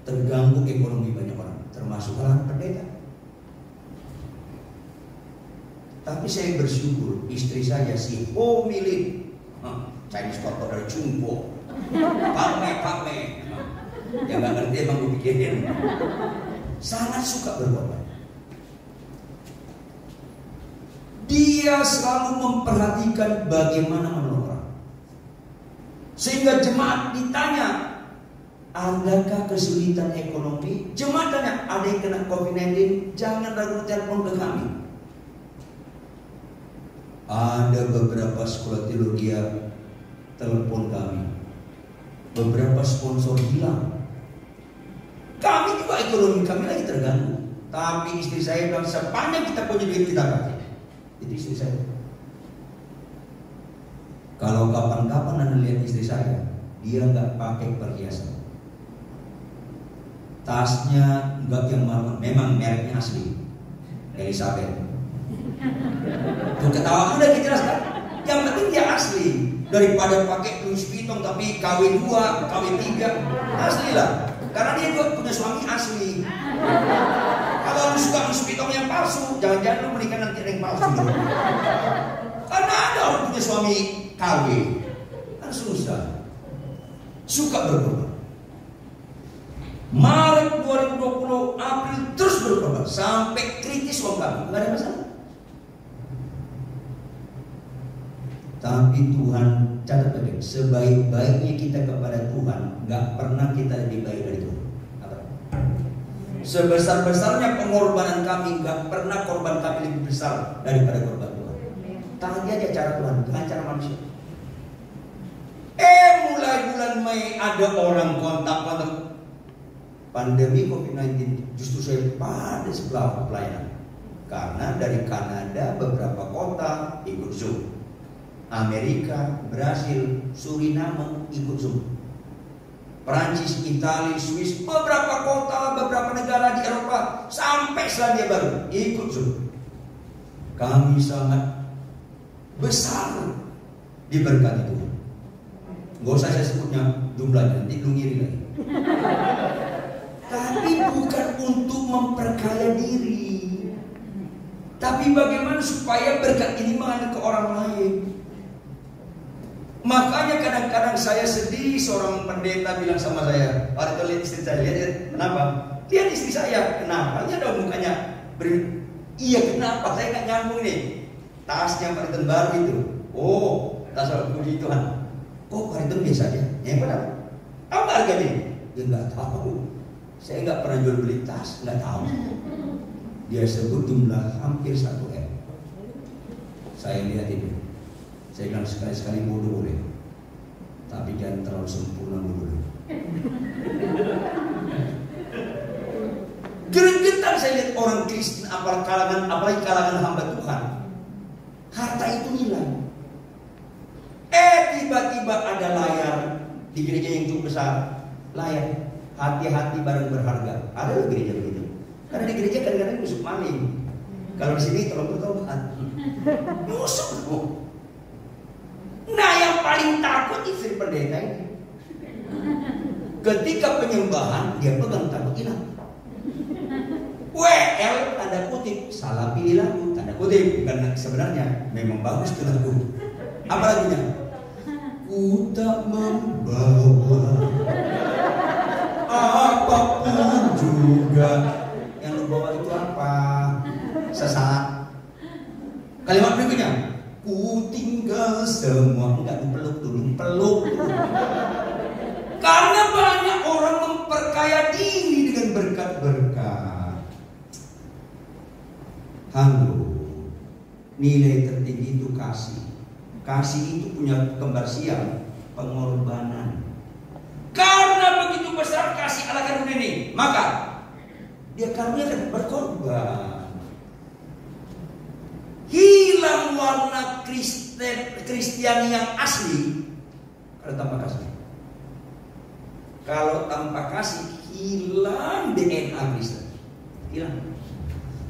[SPEAKER 2] terganggu ekonomi banyak orang, termasuk orang pendeta. Tapi saya bersyukur istri saya si Homilin, Chinese kotor dari Jumbo, Pame, yang nggak ngerti emang gue pikirin, sangat suka berkorban. Dia selalu memperhatikan bagaimana menolong orang. Sehingga jemaat ditanya, adakah kesulitan ekonomi? Jemaat tanya, ada yang kena COVID-19? Jangan ragu telepon ke kami. Ada beberapa sekolah teologi telepon kami. Beberapa sponsor hilang. Kami juga ekonomi kami lagi terganggu. Tapi istri saya bilang, sepanjang kita punya duit kita kasih. Itu istri saya. Kalau kapan-kapan Anda lihat istri saya, dia nggak pakai perhiasan. Tasnya nggak yang mahal, memang mereknya asli, Elizabeth. Tuh ketawa udah dijelaskan. Yang penting dia asli. Daripada pakai Louis Vuitton tapi KW 2, KW 3, asli lah. Karena dia juga punya suami asli. Kalau lu suka Louis Vuitton yang palsu, jangan-jangan lu menikah nanti ada yang palsu. Karena ada orang punya suami KW, kan susah. Suka berkorban. Maret 2020, April terus berkorban sampai kritis uang kami, nggak ada masalah. Tapi Tuhan catat baik, sebaik-baiknya kita kepada Tuhan, nggak pernah kita lebih baik dari Tuhan. Sebesar-besarnya pengorbanan kami, nggak pernah korban kami lebih besar daripada korban Tuhan. Tanya aja cara Tuhan, bukan cara manusia. Mulai bulan Mei ada orang kontak pandemi COVID-19, justru saya pada sebelah pelayanan. Karena dari Kanada beberapa kota ikut Zoom. Amerika, Brasil, Suriname ikut Zoom. Perancis, Italia, Swiss, beberapa kota, beberapa negara di Eropa, sampai Selandia Baru ikut Zoom. Kami sangat besar diberkati Tuhan. Gak usah saya sebutnya jumlahnya, nanti lu ngiri lagi. Tapi bukan untuk memperkaya diri, tapi bagaimana supaya berkat ini mengalir ke orang lain. Makanya kadang-kadang saya sedih, seorang pendeta bilang sama saya, "Pak, lihat istri saya, lihat, kenapa? Lihat istri saya, kenapa? Lihat dong mukanya." Iya, kenapa? Saya nggak nyambung nih. Tasnya Pak Riton baru itu. Oh, tas puji Tuhan. Kok Pak Riton biasa aja? Ya benar. Apa harganya? Ya nggak tahu. Saya nggak pernah jual beli tas, nggak tahu. Dia sebut jumlah hampir 1 M. Saya lihat itu. Saya bilang sekali-sekali bodoh boleh, tapi jangan terlalu sempurna bodoh. Gregetan saya lihat orang Kristen, apalagi kalangan hamba Tuhan. Harta itu hilang. Tiba-tiba ada layar di gereja yang cukup besar. Layar, hati-hati barang berharga. Ada di gereja begitu. Karena di gereja kadang-kadang musuh maling. Kalau di sini tolong bertobat. Musuh. Nah, yang paling takut istri pendeta ini. Ketika penyembahan dia pegang takut hilang. WL tanda kutip, salah pilih lagu tanda kutip, karena sebenarnya memang bagus itu lagu. Apa lagunya? Ku tak membawa apapun juga. Yang lu bawa itu apa? Sesat. Kalimat berikutnya, ku tinggal semua. Enggak, dipeluk dulu, peluk dulu. Karena banyak orang memperkaya diri dengan berkat-berkat. Halo, nilai tertinggi itu kasih. Kasih itu punya kembar siang, pengorbanan. Karena begitu besar kasih Allah karunia ini, maka dia karuniakan berkorban. Hilang warna Kristiani yang asli kalau tanpa kasih. Kalau tanpa kasih hilang DNA Kristen. Hilang.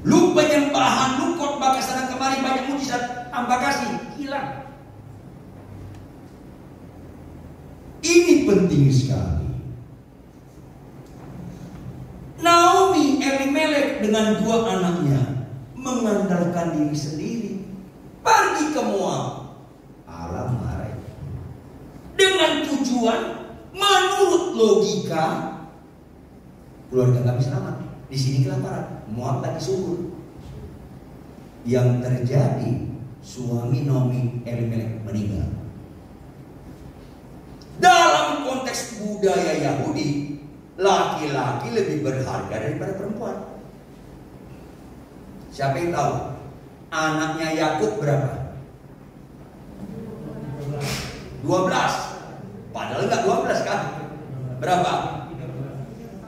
[SPEAKER 2] Lu penyembahan, lu khotbah kesana kemari banyak mujizat, tanpa kasih hilang. Ini penting sekali. Naomi Elimelek dengan 2 anaknya mengandalkan diri sendiri, pergi ke Moab. Allah marah. Dengan tujuan, menurut logika, keluarga kami selamat. Di sini kelaparan, Moab lagi subur. Yang terjadi, suami Naomi Elimelek meninggal. Dalam konteks budaya Yahudi, laki-laki lebih berharga daripada perempuan. Siapa yang tahu? Anaknya Yakub berapa? 12. Padahal enggak 12 kan? Berapa?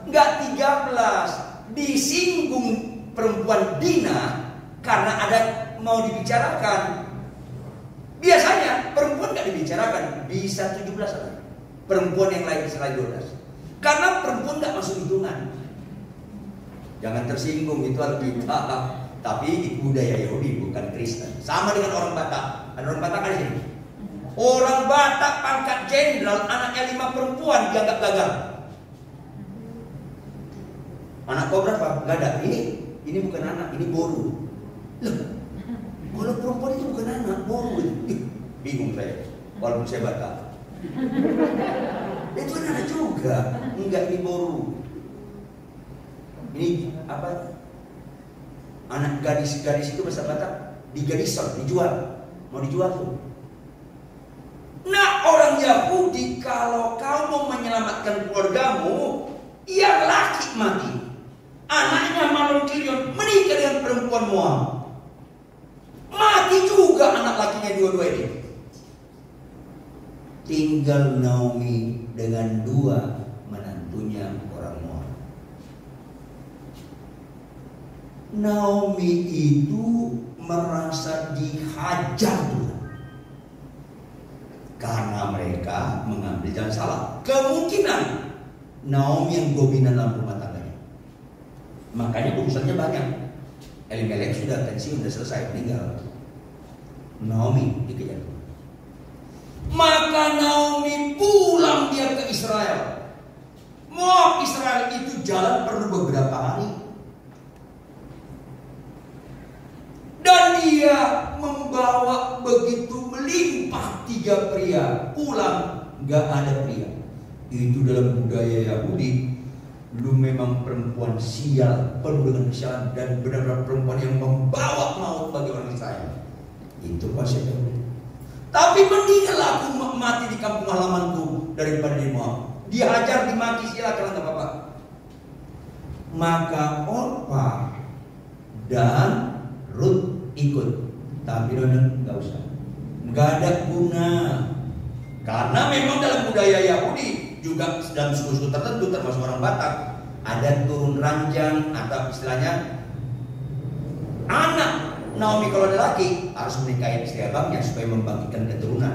[SPEAKER 2] Enggak 13. Disinggung perempuan Dina karena ada mau dibicarakan. Biasanya perempuan enggak dibicarakan, bisa 17 orang. Perempuan yang lain selain 12. Karena perempuan enggak masuk hitungan. Jangan tersinggung, itu Alkitab. Tapi di budaya Yahudi, bukan Kristen. Sama dengan orang Batak. Ada orang Batak kan di sini? Orang Batak pangkat jenderal, anaknya 5 perempuan, dianggap gagal. Anak kau berapa? Gak ada. Ini bukan anak, ini boru. Loh, kalau perempuan itu bukan anak, boru. Bingung saya, walaupun saya Batak. Itu kan anak juga. Enggak, ini boru. Ini apa? Anak gadis-gadis itu bahasa Batak digadison, dijual. Mau dijual tuh. Nah, orang Yahudi, kalau kau mau menyelamatkan keluargamu, yang laki mati, anaknya Malon Kilion menikah dengan perempuan Moab, mati juga anak lakinya dua-dua ini. Tinggal Naomi dengan 2 menantunya orang Moab. Naomi itu merasa dihajar Tuhan karena mereka mengambil jalan salah. Kemungkinan Naomi yang dominan dalam rumah tangganya. Makanya urusannya banyak. Elimelek sudah pensiun, sudah selesai, meninggal. Naomi dikejar. Maka Naomi pulang dia ke Israel. Mau Israel itu jalan perlu beberapa hari. Dan dia membawa begitu melimpah 3 pria. Pulang gak ada pria. Itu dalam budaya Yahudi. Lu memang perempuan sial, penuh dengan kesialan, dan benar-benar perempuan yang membawa maut bagi orang Israel. Itu konsep Yahudi. Tapi mendingan aku mati di kampung halamanku daripada di Moab. Dihajar, dimaki, silakan nggak apa-apa. Maka Orpa dan Rut ikut, tapi nggak usah, nggak ada guna, karena memang dalam budaya Yahudi juga dalam suku-suku tertentu termasuk orang Batak ada turun ranjang atau istilahnya anak Naomi kalau ada laki harus menikahi istri abangnya supaya membangkitkan keturunan.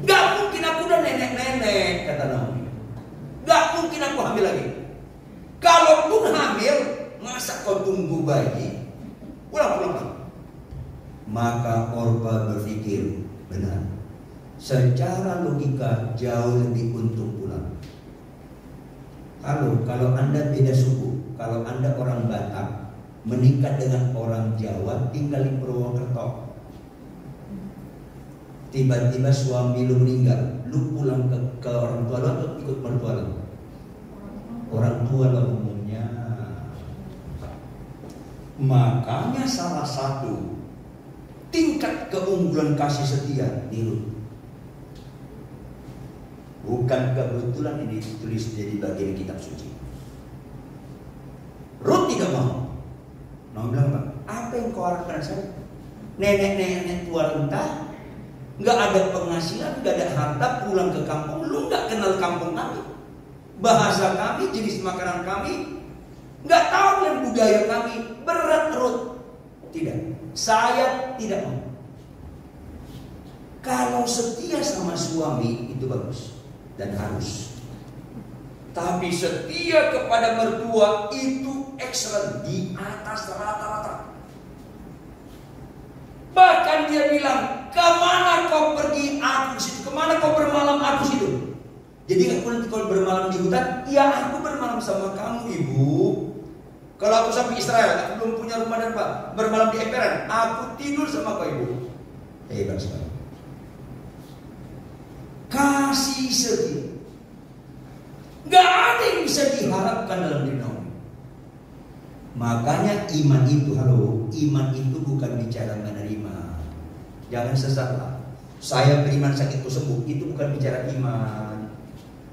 [SPEAKER 2] Gak mungkin aku udah nenek-nenek, kata Naomi. Gak mungkin aku hamil lagi. Kalaupun hamil, masa kau tunggu bayi? Pulang. Maka Orpa berpikir, benar. Secara logika jauh lebih untung pulang. Kalau Anda beda suku, kalau Anda orang Batak menikah dengan orang Jawa tinggal di Purwokerto, tiba-tiba suami lu meninggal, lu pulang ke orang tua lu atau ikut mertua lu? Orang tua lah umumnya. Makanya salah satu tingkat keunggulan kasih setia di Rut. Bukan kebetulan ini ditulis jadi bagian kitab suci. Rut tidak mau. Naomi bilang apa yang kau harapkan saya? Nenek-nenek tua renta, nggak ada penghasilan, nggak ada harta, pulang ke kampung, lu nggak kenal kampung kami, bahasa kami, jenis makanan kami, nggak tahu dan budaya kami, berat. Rut tidak, saya tidak mau. Kalau setia sama suami itu bagus dan harus, tapi setia kepada mertua itu excellent, di atas rata-rata. Bahkan dia bilang, kemana kau pergi aku situ, kemana kau bermalam aku situ. Jadi aku nanti kalau bermalam di hutan, ya aku bermalam sama kamu ibu. Kalau aku sampai Israel, aku belum punya rumah dan Pak, bermalam di emperan, aku tidur sama kau ibu. Hebat sekali. Kasih setia. Gak ada yang bisa diharapkan dalam diri Naomi. Makanya iman itu bukan bicara menerima. Jangan sesatlah. Saya beriman sakitku sembuh, itu bukan bicara iman.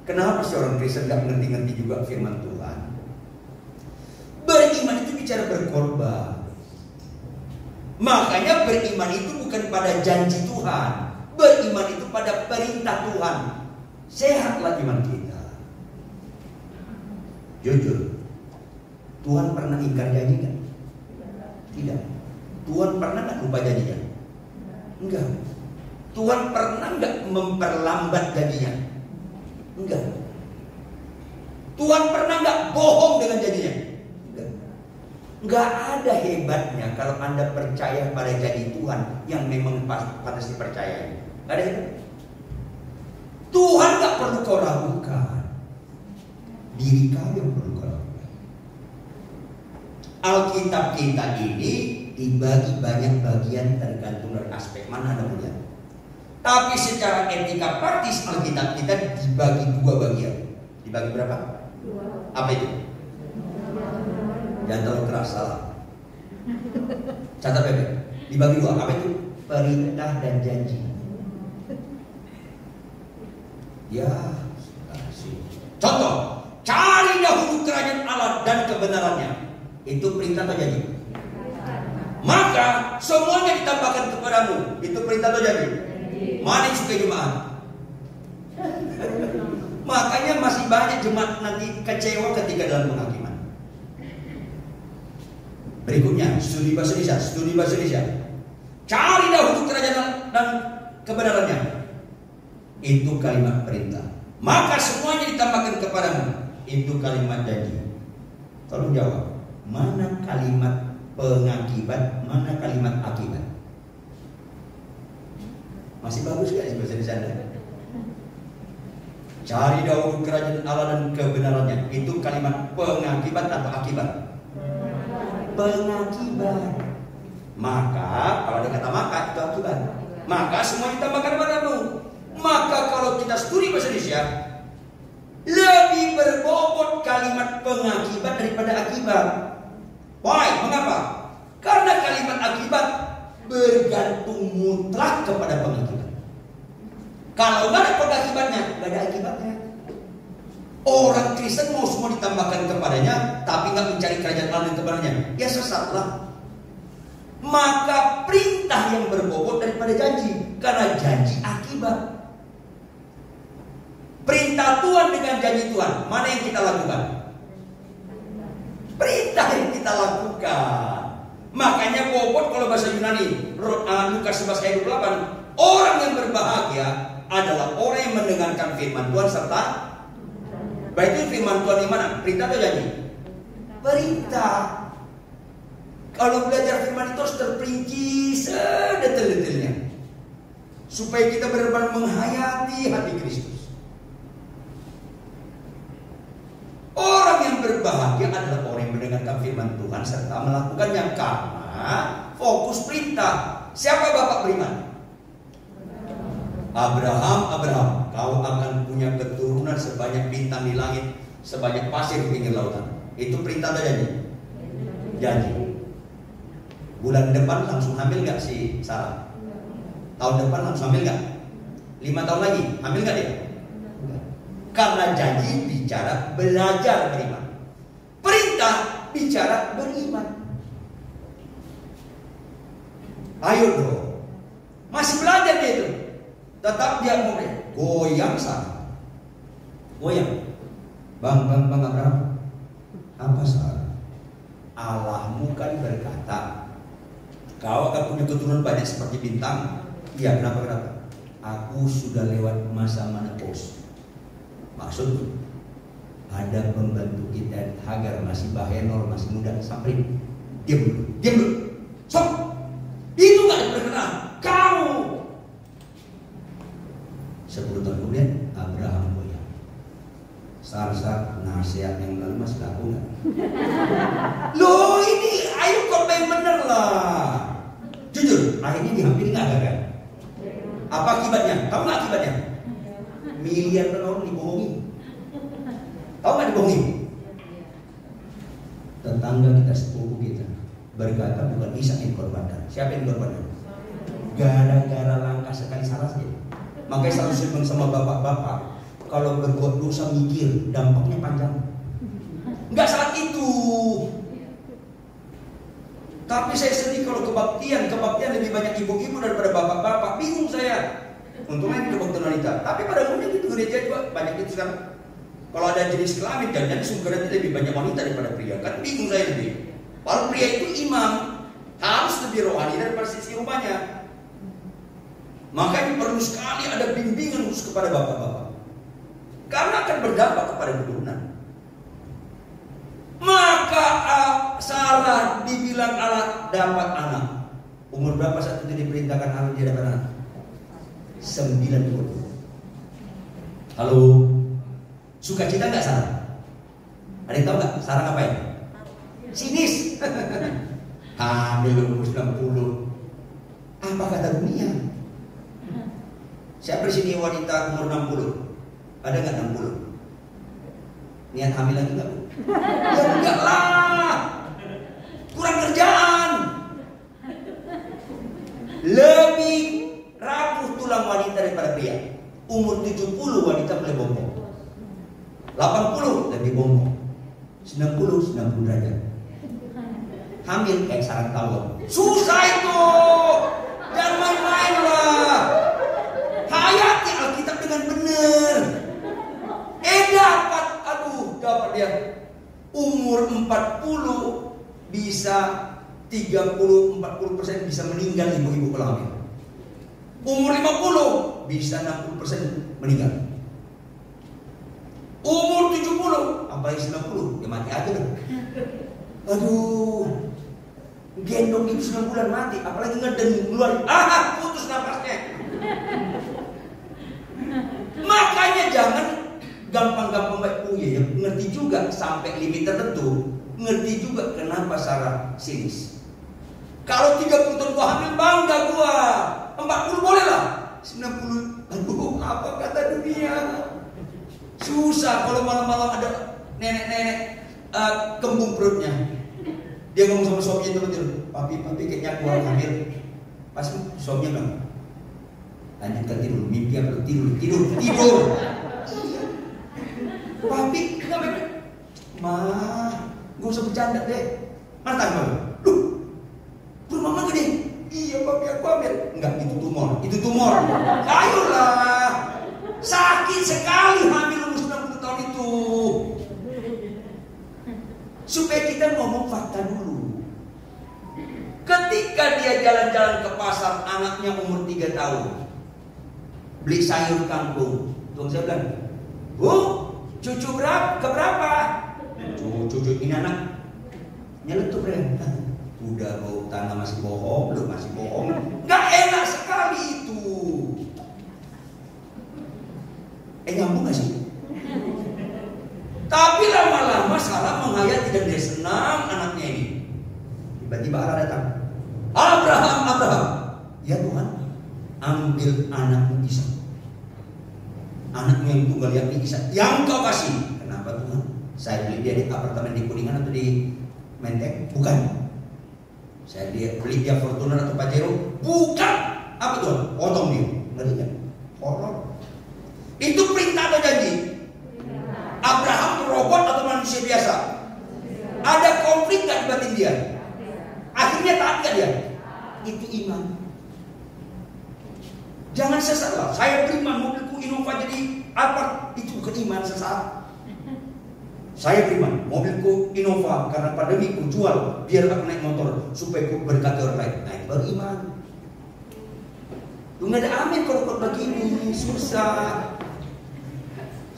[SPEAKER 2] Kenapa sih orang Kristen gak ngerti-ngerti juga firman Tuhan? Beriman itu bicara berkorban. Makanya beriman itu bukan pada janji Tuhan. Beriman itu pada perintah Tuhan. Sehatlah iman kita. Jujur, Tuhan pernah ingkar janji kan? Tidak. Tuhan pernah nggak lupa janjinya? Enggak. Tuhan pernah nggak memperlambat janjinya? Enggak. Tuhan pernah nggak bohong dengan janjinya? Enggak. Enggak ada hebatnya kalau Anda percaya pada janji Tuhan yang memang pantas dipercayai. Enggak ada hebat. Tuhan nggak perlu kau ragukan. Diri kau yang perlu kau lakukan. Alkitab kita ini dibagi banyak bagian tergantung dari aspek mana Anda melihat. Tapi secara etika praktis Alkitab kita dibagi 2 bagian. Dibagi berapa? 2. Apa itu? Jangan terlalu keras, salah. Catat baik-baik. Dibagi 2. Apa itu? Perintah dan janji. Ya, contoh. Cari dahulu kerajaan Allah dan kebenarannya. Itu perintah atau janji? Maka semuanya ditambahkan kepadamu. Itu perintah atau janji? Mana yang suka jemaat? Makanya masih banyak jemaat nanti kecewa ketika dalam penghakiman. Berikutnya, studi bahasa Indonesia. Cari dahulu kerajaan dan kebenarannya. Itu kalimat perintah. maka semuanya ditambahkan kepadamu. Itu kalimat janji. Tolong jawab, mana kalimat pengakibat, mana kalimat akibat? Masih bagus gak sih bahasa di sana? Cari dahulu kerajaan Allah dan kebenarannya. Itu kalimat pengakibat atau akibat? Pengakibat. Maka kalau ada kata maka itu akibat. Maka semua ditambahkan padamu. Maka kalau kita studi bahasa Indonesia, lebih berbobot kalimat pengakibat daripada akibat. Why? Mengapa? Karena kalimat akibat bergantung mutlak kepada pengakibat. Kalau nggak ada pengakibatnya, nggak ada akibatnya. Orang Kristen mau semua ditambahkan kepadanya, tapi nggak mencari kerajaan Allah dan kebenarannya, ya sesatlah. Maka perintah yang berbobot daripada janji, karena janji akibat. Perintah Tuhan dengan janji Tuhan, mana yang kita lakukan? Perintah yang kita lakukan. Makanya bobot kalau bahasa Yunani, Lukas 11 ayat 28, orang yang berbahagia adalah orang yang mendengarkan firman Tuhan serta baik itu firman Tuhan di mana? Perintah atau janji? Perintah. Kalau belajar firman itu harus terperinci sedetail-detailnya, supaya kita benar-benar menghayati hati Kristus. Orang yang berbahagia adalah orang yang mendengarkan firman Tuhan serta melakukannya, karena fokus perintah. Siapa bapak beriman? Abraham, kau akan punya keturunan sebanyak bintang di langit, sebanyak pasir di pinggir lautan. Itu perintah atau janji? Janji. Bulan depan langsung hamil gak si Sarah? Tahun depan langsung hamil gak? 5 tahun lagi hamil gak dia? Karena janji bicara belajar beriman, perintah bicara beriman. Ayo dong, masih belajar dia itu. Tetap dia mau goyang sana, goyang. Bang Abraham, apa salah? Allahmu kan berkata, kau akan punya keturunan banyak seperti bintang. Iya, kenapa? Aku sudah lewat masa menopause. Maksudnya ada pembantu kita Hagar masih bahenol, masih muda, sampai diam dulu, stop. Itu gak berkenan. Kamu 10 tahun kemudian Abraham goyang. Sarsa nasihat yang lalu masih laku gak? Loh ini ayo korban bener lah. Jujur, akhirnya dihampiri gak Hagar? Apa akibatnya? Tahu gak akibatnya? Miliar orang dibohongi. Tahu gak dibohongi? Tetangga kita, sepupu kita berkata bukan Ishak yang dikorbankan. Siapa yang dikorbankan? Gara-gara langkah sekali salah saja. Makanya selalu saya sama bapak-bapak, kalau berbuat dosa mikir dampaknya panjang. Enggak saat itu. Tapi saya sedih kalau kebaktian lebih banyak ibu-ibu daripada bapak-bapak. Bingung saya. Untungnya di kebaktian wanita. Tapi pada umumnya itu gereja juga banyak itu sekarang. Kalau ada jenis kelamin, jangan sumbernya lebih banyak wanita daripada pria. Kan bingung saya lebih. Kalau pria itu imam, harus lebih rohani daripada sisi rumahnya. Makanya perlu sekali ada bimbingan khusus kepada bapak-bapak, karena akan berdampak kepada keturunan. Maka Sarah dibilang Allah dapat anak. Umur berapa saat itu diperintahkan Allah dia dapat anak? 90. Halo, sukacita nggak Sarah? Ada yang tahu nggak Sarah ngapain? Sinis. Hamil umur 90. Apa kata dunia? Siapa di sini wanita umur 60? Ada nggak 60? Niat hamil lagi nggak? Ya enggak lah, kurang kerjaan. Lebih rapuh tulang wanita daripada pria. Umur 70 wanita mulai bombong, 80 lebih bombong, 90 derajat. Hamil kayak sarang tawon. Susah itu, jangan main-main lah. Hayati Alkitab dengan benar. Dapat dia umur 40 bisa 30-40% bisa meninggal ibu-ibu kalau hamil. Umur 50 bisa 60% meninggal. apalagi 90, ya mati aja dong. Aduh, gendong ibu 9 bulan mati, apalagi ngeden keluar, putus napasnya. Makanya jangan gampang-gampang baik. Oh iya, ngerti juga sampai limit tertentu, ngerti juga kenapa Sarah sinis. Kalau 30 tahun gua hamil bangga gua, 40 boleh lah, 90, aduh apa kata dunia. Susah kalau malam-malam ada nenek-nenek kembung perutnya. Dia ngomong sama suaminya teman-teman, papi kayaknya gua hamil. Pas suaminya bilang, lanjutkan tidur, mimpi apa? Tidur. Papi, kenapa? Mah, gak usah bercanda deh. Mana tangan? Loh, belum mama gede. Iya papi aku hamil. Enggak, itu tumor. Ayolah, sakit sekali hamil umur 90 tahun itu. Supaya kita ngomong fakta dulu. Ketika dia jalan-jalan ke pasar, anaknya umur 3 tahun, beli sayur kangkung. Tuh saya bilang, Bu, cucu keberapa? Cucu ini anak nyeletuk ya. Udah bau tanah masih bohong, belum masih bohong. Gak enak sekali itu. Nyambung gak sih? Tapi lama-lama Sarah menghayati dan dia senang anaknya ini. Tiba-tiba Allah datang. Abraham. Ya Tuhan, ambil anakmu Ishak. Anakmu yang tunggal yakni Ishak, yang kau kasih. Kenapa Tuhan? Saya beli dia di apartemen di Kuningan atau di Menteng? Bukan. Saya beli dia Fortuner atau Pajero? Bukan. Apa Tuhan? Potong dia. Ngeri kan? Horor. Itu perintah atau janji? Abraham robot atau manusia biasa? Ada konflik gak di batin dia? Akhirnya taat gak dia? Itu iman. Jangan sesat lah. Saya beriman mobilku Innova jadi apa? Itu bukan iman, sesat. Saya beriman mobilku Innova karena pandemi ku jual biar aku naik motor supaya ku berkati orang lain. Nah, itu baru iman. Lu nggak ada amin kalau begini, susah.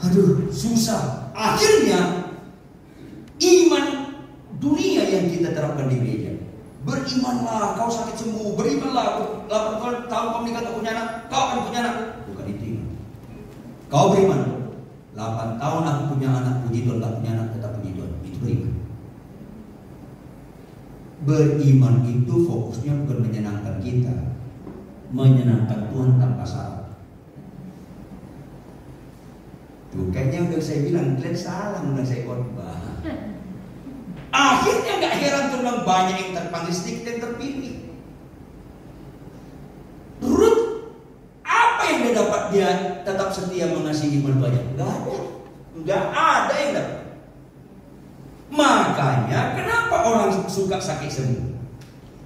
[SPEAKER 2] Aduh, susah. Akhirnya iman dunia yang kita terapkan di gereja. Berimanlah, kau sakit sembuh. Berimanlah, 8 tahun kau menikah tak punya anak, kau akan punya anak. Bukan itu iman. Kau beriman, 8 tahun aku punya anak, puji Tuhan, tak punya anak, tetap puji Tuhan. Itu beriman. Beriman itu fokusnya bukan menyenangkan kita, menyenangkan Tuhan tanpa syarat. Tuh, kayaknya udah saya bilang, kalian salah udah saya khotbah. Akhirnya gak heran tuh banyak yang terpanggil, sedikit yang terpilih. Ruth, apa yang dia dapat? Dia tetap setia mengasihi mertuanya. Gak ada yang dapat. Makanya kenapa orang suka sakit sembuh?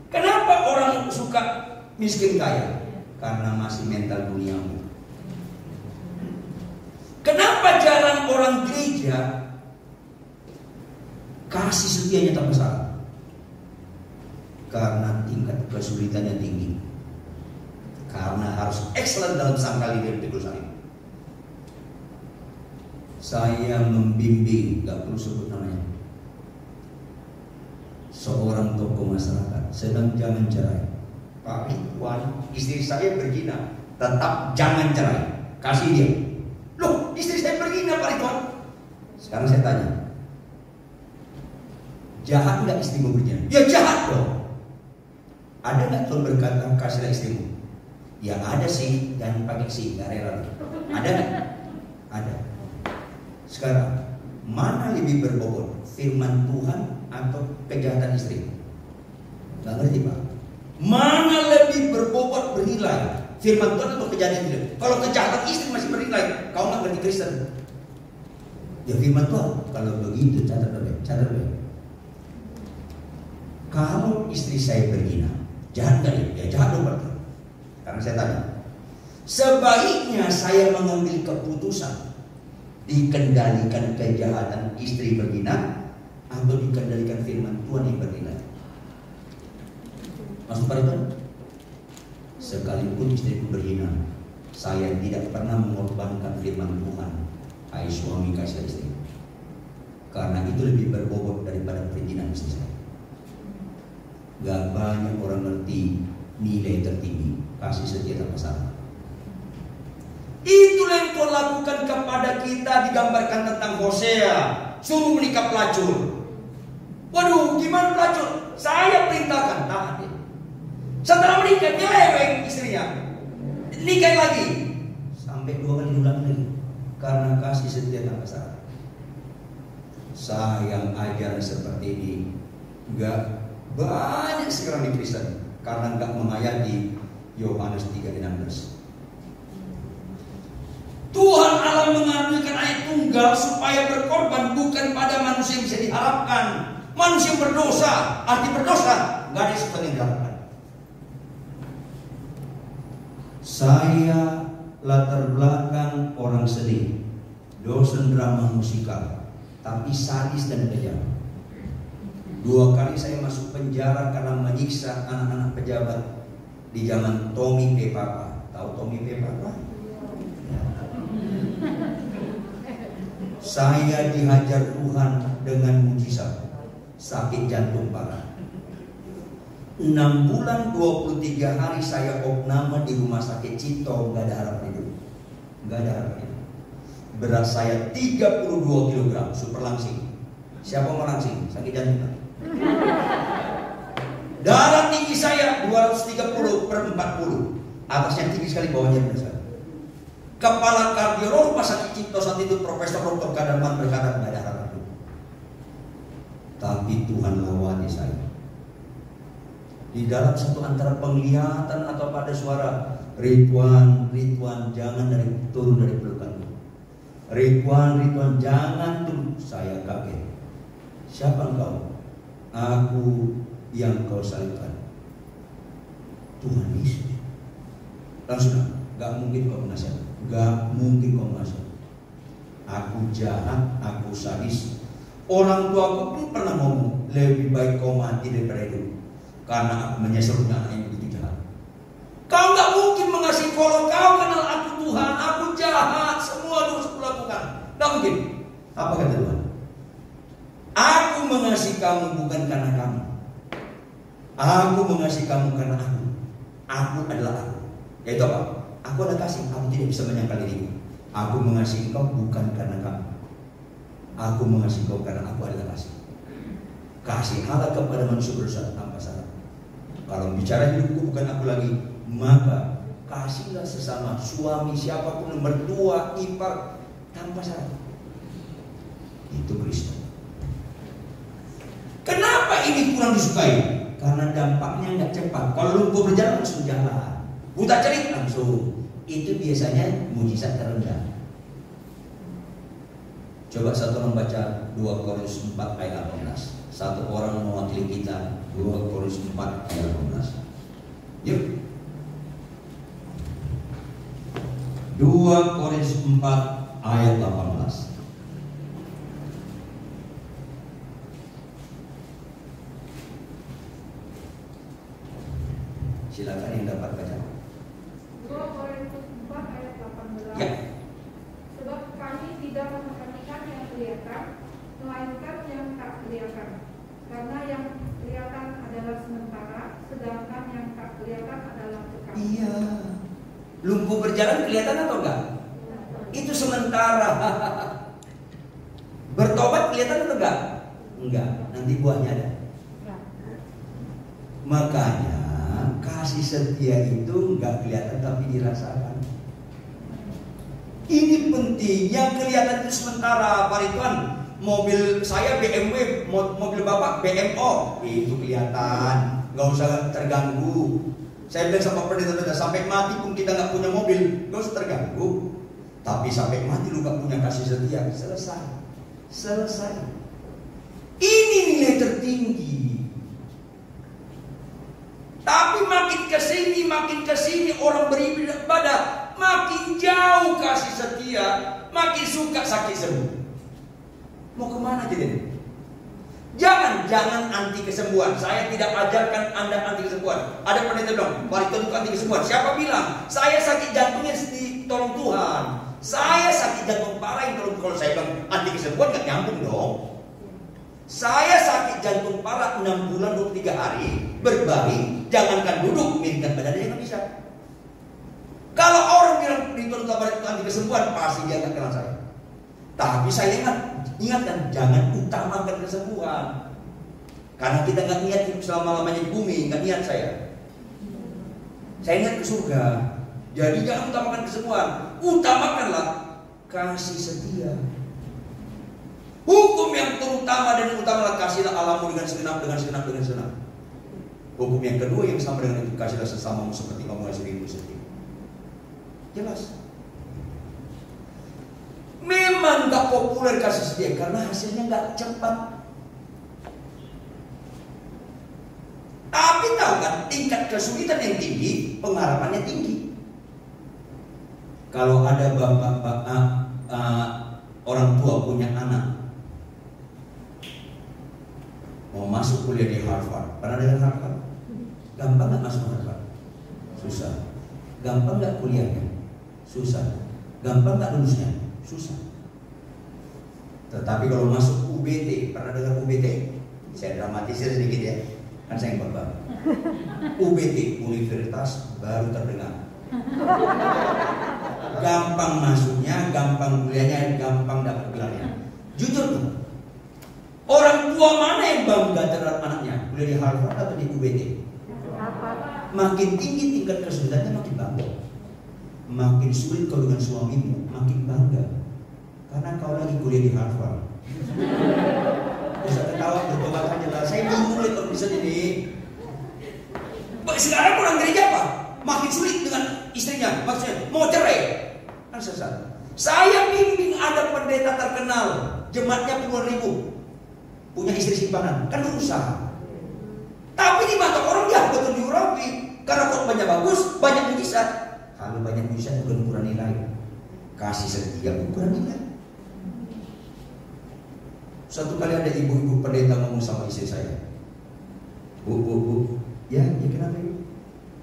[SPEAKER 2] Kenapa orang suka miskin kaya? Karena masih mental duniawi. Kenapa jarang orang gereja kasih setianya tanpa syarat? Karena tingkat kesulitannya tinggi. Karena harus excellent dalam sangkali dan tegur salib. Saya membimbing, gak perlu sebut namanya, seorang tokoh masyarakat sedang jangan cerai. Pak Tuan, istri saya berzina, tetap jangan cerai, kasih dia. Loh, istri saya berzina Pak Tuan. Sekarang saya tanya, jahat nggak istrimu berzina? Ya jahat dong. Ada nggak Tuhan berkata kasihlah istrimu? Ya ada sih, jangan pakai sih, nggak rela. Ada nggak? Ada. Sekarang mana lebih berbobot, firman Tuhan atau kejahatan istri? Nggak ngerti Pak. Mana lebih berbobot bernilai, firman Tuhan atau kejahatan istri? Kalau kejahatan istri masih bernilai, kau nggak ngerti Kristen. Ya firman Tuhan. Kalau begitu catat baik. Kalau istri saya berzina, jahat nggak dia? Ya jahat dong berarti. Karena saya tanya, sebaiknya saya mengambil keputusan dikendalikan kejahatan istri berzina atau dikendalikan firman Tuhan yang bernilai. Maksud Pak Ridwan? Sekalipun istriku berzina, saya tidak pernah mengorbankan firman Tuhan. Hai suami kasih istri. itu lebih berbobot daripada perizinan istri saya. Gak banyak orang ngerti nilai tertinggi kasih setia tanpa syarat. Itulah yang Tuhan lakukan kepada kita, digambarkan tentang Hosea, suruh menikah pelacur. Waduh, gimana pelacur? Saya perintahkan, tahan dia. Setelah menikah, nyeleweng istrinya, nikah lagi, sampai 2 kali diulang lagi, karena kasih setia tanpa syarat. Sayang ajaran seperti ini gak banyak sekarang di Kristen, karena gak menghayati Yohanes 3:16. Tuhan Allah menganugerahkan ayat tunggal supaya berkorban bukan pada manusia yang bisa diharapkan. Manusia yang berdosa, arti berdosa, gak ada sesuatu yang diharapkan. Saya latar belakang orang seni, dosen drama musikal, tapi sadis dan kejam. 2 kali saya masuk penjara karena menyiksa anak-anak pejabat di zaman Tommy P. Papa. Tahu Tommy P. Papa? Saya dihajar Tuhan dengan mujizat, sakit jantung parah. 6 bulan 23 hari saya opname di rumah sakit Cito, gak ada harapan hidup. Gak ada harapan hidup. Berat saya 32 kg, super langsing. Siapa mau langsing? Sakit jantung. Darah tinggi saya 230/40. Atasnya tinggi sekali, bawahnya rendah. Kepala kardiolog rumah sakit Cipto saat itu Profesor Dr. Kadarman berkata gak ada harapan. Tapi Tuhan lawani saya. Di dalam satu antara penglihatan atau pada suara, Ridwan, jangan turun dari pelukanku. Ridwan, jangan turun. Saya kaget. Siapa engkau? Aku yang kau salibkan. Tuhan Yesus. Langsung, gak mungkin kau menasihat. Gak mungkin kau menasihat. Aku jahat, aku sadis. Orang tua aku pun pernah ngomong, lebih baik kau mati daripada hidup, karena aku menyesal anak yang begitu jahat. Kau gak mungkin mengasihi, kalau kau kenal aku Tuhan, aku jahat, semua dosa aku lakukan. Gak mungkin. Apa kata Tuhan? Aku mengasihi kamu bukan karena kamu. Aku mengasihi kamu karena aku. Aku adalah aku. Yaitu apa? Aku adalah kasih. Aku tidak bisa menyangkal diriku. Aku mengasihi kau bukan karena kamu. Aku mengasihi kau karena aku adalah kasih. Kasih Allah kepada manusia berdosa tanpa syarat. Kalau bicara hidupku bukan aku lagi, maka kasihlah sesama, suami, siapapun, mertua, ipar, tanpa syarat. Itu Kristen. Kenapa ini kurang disukai? Karena dampaknya nggak cepat. Kalau lumpuh berjalan langsung jalan, buta cerit langsung. Itu biasanya mujizat terendah. Coba satu orang baca 2 Korintus 4 ayat 18. Satu orang mewakili kita, 2 Korintus 4 ayat 18. Yuk. 2 Korintus 4 ayat 18. Silakan yang dapat baca.
[SPEAKER 3] 2 Korintus 4 ayat 18.
[SPEAKER 2] Ya.
[SPEAKER 3] Sebab kami tidak memperhatikan yang kelihatan, melainkan yang tak kelihatan. Karena yang kelihatan adalah sementara, sedangkan yang tak kelihatan adalah kekal.
[SPEAKER 2] Iya. Lumpuh berjalan kelihatan atau enggak? Itu sementara. Bertobat kelihatan atau enggak? Enggak. Nanti buahnya ada. Makanya kasih setia itu enggak kelihatan tapi dirasakan. Ini penting. Yang kelihatan itu sementara. Pak Ridwan, mobil saya BMW, mobil bapak BMO, itu kelihatan, nggak usah terganggu. Saya bilang sama pendeta, sampai mati pun kita nggak punya mobil, nggak usah terganggu. Tapi sampai mati lu nggak punya kasih setia, selesai. Ini nilai tertinggi. Tapi makin kesini orang beribadah, makin jauh kasih setia, makin suka sakit sembuh. Mau kemana jadi? Jangan anti kesembuhan. Saya tidak ajarkan Anda anti kesembuhan. Ada pendeta bilang, Pak itu anti kesembuhan. Siapa bilang? Saya sakit jantungnya ditolong Tuhan. Saya sakit jantung parah yang tolong. Kalau saya bilang anti kesembuhan, nggak nyambung dong. Saya sakit jantung parah 6 bulan 23 hari, berbaring, jangankan duduk, miringkan badannya nggak bisa. Kalau orang bilang di Tuhan itu anti kesembuhan, pasti dia akan kenal saya. Tapi saya ingatkan, jangan utamakan kesembuhan. Karena kita nggak niat selama-lamanya di bumi, nggak niat saya. Saya niat ke surga. Jadi jangan utamakan kesembuhan, utamakanlah kasih setia. Hukum yang terutama dan utamalah kasihlah Allahmu dengan segenap. Hukum yang kedua yang sama dengan itu, kasihlah sesamamu seperti kamu kasih dirimu sendiri. Jelas. Memang gak populer kasih setia karena hasilnya gak cepat. Tapi tahu kan, tingkat kesulitan yang tinggi, pengharapannya tinggi. Kalau ada orang tua punya anak mau masuk kuliah di Harvard, pernah dengar Harvard? Gampang gak masuk Harvard? Susah. Gampang gak kuliahnya? Susah. Gampang gak lulusnya? Susah. Tetapi kalau masuk UBT, pernah dengar UBT? Saya dramatisir sedikit ya, kan saya yang bapak. UBT, Universitas Baru Terdengar. Gampang masuknya, gampang kuliahnya, gampang dapat gelarnya. Jujur tuh, orang tua mana yang bangga terhadap anaknya kuliah di Harvard atau di UBT? Makin tinggi tingkat kesulitannya makin bangga. Makin sulit kau dengan suamimu, makin bangga. Karena kau lagi kuliah di Harvard. Bisa ketawa, bertobat aja lah. Saya bingung kalau bisa jadi. Sekarang orang gereja apa? Makin sulit dengan istrinya. Maksudnya mau cerai. Kan sesat. Saya bimbing ada pendeta terkenal, jemaatnya puluhan ribu, punya istri simpanan, kan berusaha. Tapi di mata orang dia betul diurapi. Karena khotbahnya bagus, banyak mujizat. Kalau banyak mujizat bukan ukuran nilai. Kasih setia ukuran nilai. Suatu kali ada ibu-ibu pendeta ngomong sama istri saya, Bu, ya kenapa ibu?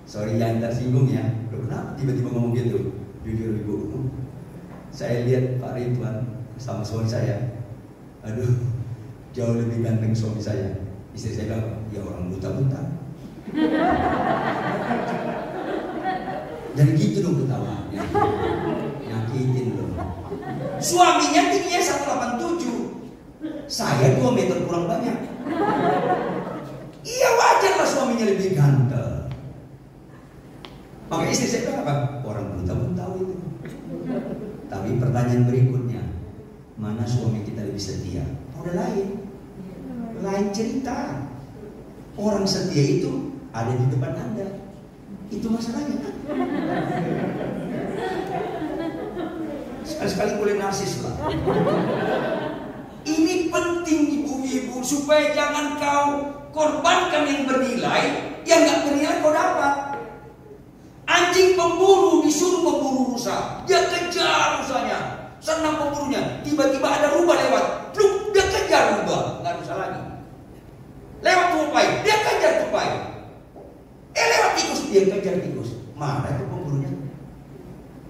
[SPEAKER 2] Sorry yang tersinggung ya. Kenapa tiba-tiba ngomong gitu? Jujur ibu, saya lihat Pak Ridwan sama suami saya, aduh, jauh lebih ganteng suami saya. Istri saya bilang, ya orang buta-buta. Jadi gitu dong ketawa. Nyakitin loh. Suaminya tingginya 187. Saya 2 meter kurang banyak. Iya wajar lah suaminya lebih ganteng. Maka istri saya bilang apa? Orang buta pun tahu itu. Tapi pertanyaan berikutnya, mana suami kita lebih setia? Udah lain cerita. Orang setia itu ada di depan Anda. Itu masalahnya. Sekali-sekali boleh narsis lah. Ini penting ibu-ibu supaya jangan kau korbankan yang bernilai, yang nggak bernilai kau dapat. Anjing pemburu disuruh memburu rusa, dia kejar rusanya, senang pemburunya. Tiba-tiba ada rubah lewat, pluk, dia kejar rubah, nggak rusa lagi. Lewat tupai, dia kejar tupai. Lewat tikus, dia kejar tikus. Mana itu pemburunya?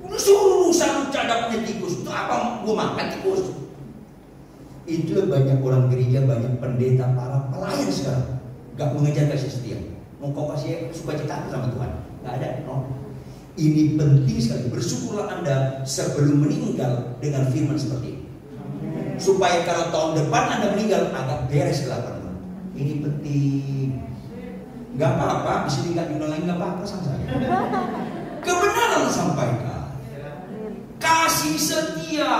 [SPEAKER 2] Udah suruh rusa lu cadapnya tikus, itu apa? Gua makan tikus. Itu banyak orang gereja, banyak pendeta, para pelayan sekarang gak mengejar kasih setia. Mau kau kasih sukacita sama Tuhan? Gak ada, no. Ini penting sekali. Bersyukurlah Anda sebelum meninggal dengan firman seperti ini, supaya kalau tahun depan Anda meninggal agak beres kelaparan. Ini penting. Gak apa-apa, di sini gak diundang lagi, gak apa-apa sama saya. Kebenaran sampaikan. Kasih setia.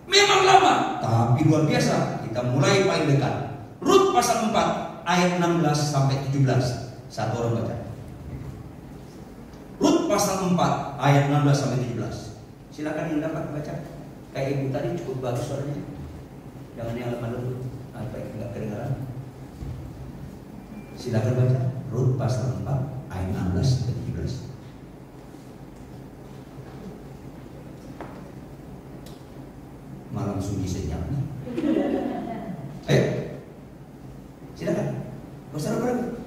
[SPEAKER 2] Memang lama, tapi luar biasa. Kita mulai paling dekat. Rut pasal 4 ayat 16 sampai 17. Satu orang baca. Rut pasal 4 ayat 16 sampai 17. Silakan yang dapat baca. Kayak ibu tadi cukup bagus suaranya. Jangan yang lemah dulu. Apa enggak kedengaran? Silakan baca. Rut pasal 4 ayat 16 sampai 17. Malam sunyi senyap nih. Ayo, silakan.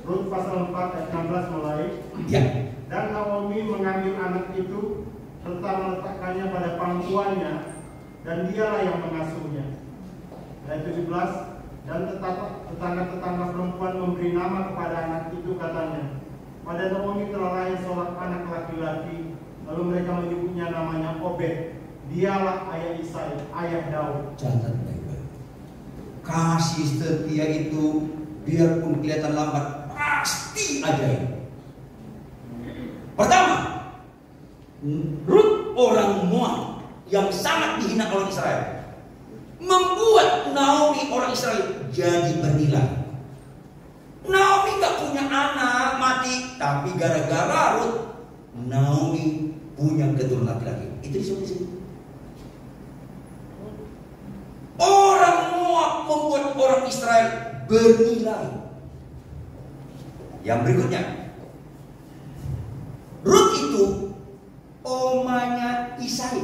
[SPEAKER 4] Rut pasal 4 ayat 16 mulai.
[SPEAKER 2] Ya.
[SPEAKER 4] Dan Naomi mengambil anak itu serta meletakkannya pada pangkuannya, dan dialah yang mengasuhnya. Ayat 17. Dan tetangga-tetangga perempuan memberi nama kepada anak itu, katanya, pada Naomi telah lahir seorang anak laki-laki. Lalu mereka menyebutnya namanya Obed. Dialah ayah Isai, ayah Daud.
[SPEAKER 2] Catat baik-baik. Kasih setia itu biarpun kelihatan lambat, pasti ajaib. Pertama, Rut orang Moab yang sangat dihina oleh Israel membuat Naomi orang Israel jadi bernilai. Naomi gak punya anak, mati, tapi gara-gara Rut, Naomi punya keturunan laki-laki. Itu disebut di sini. Orang Moab membuat orang Israel bernilai. Yang berikutnya, Rut itu omanya Isai,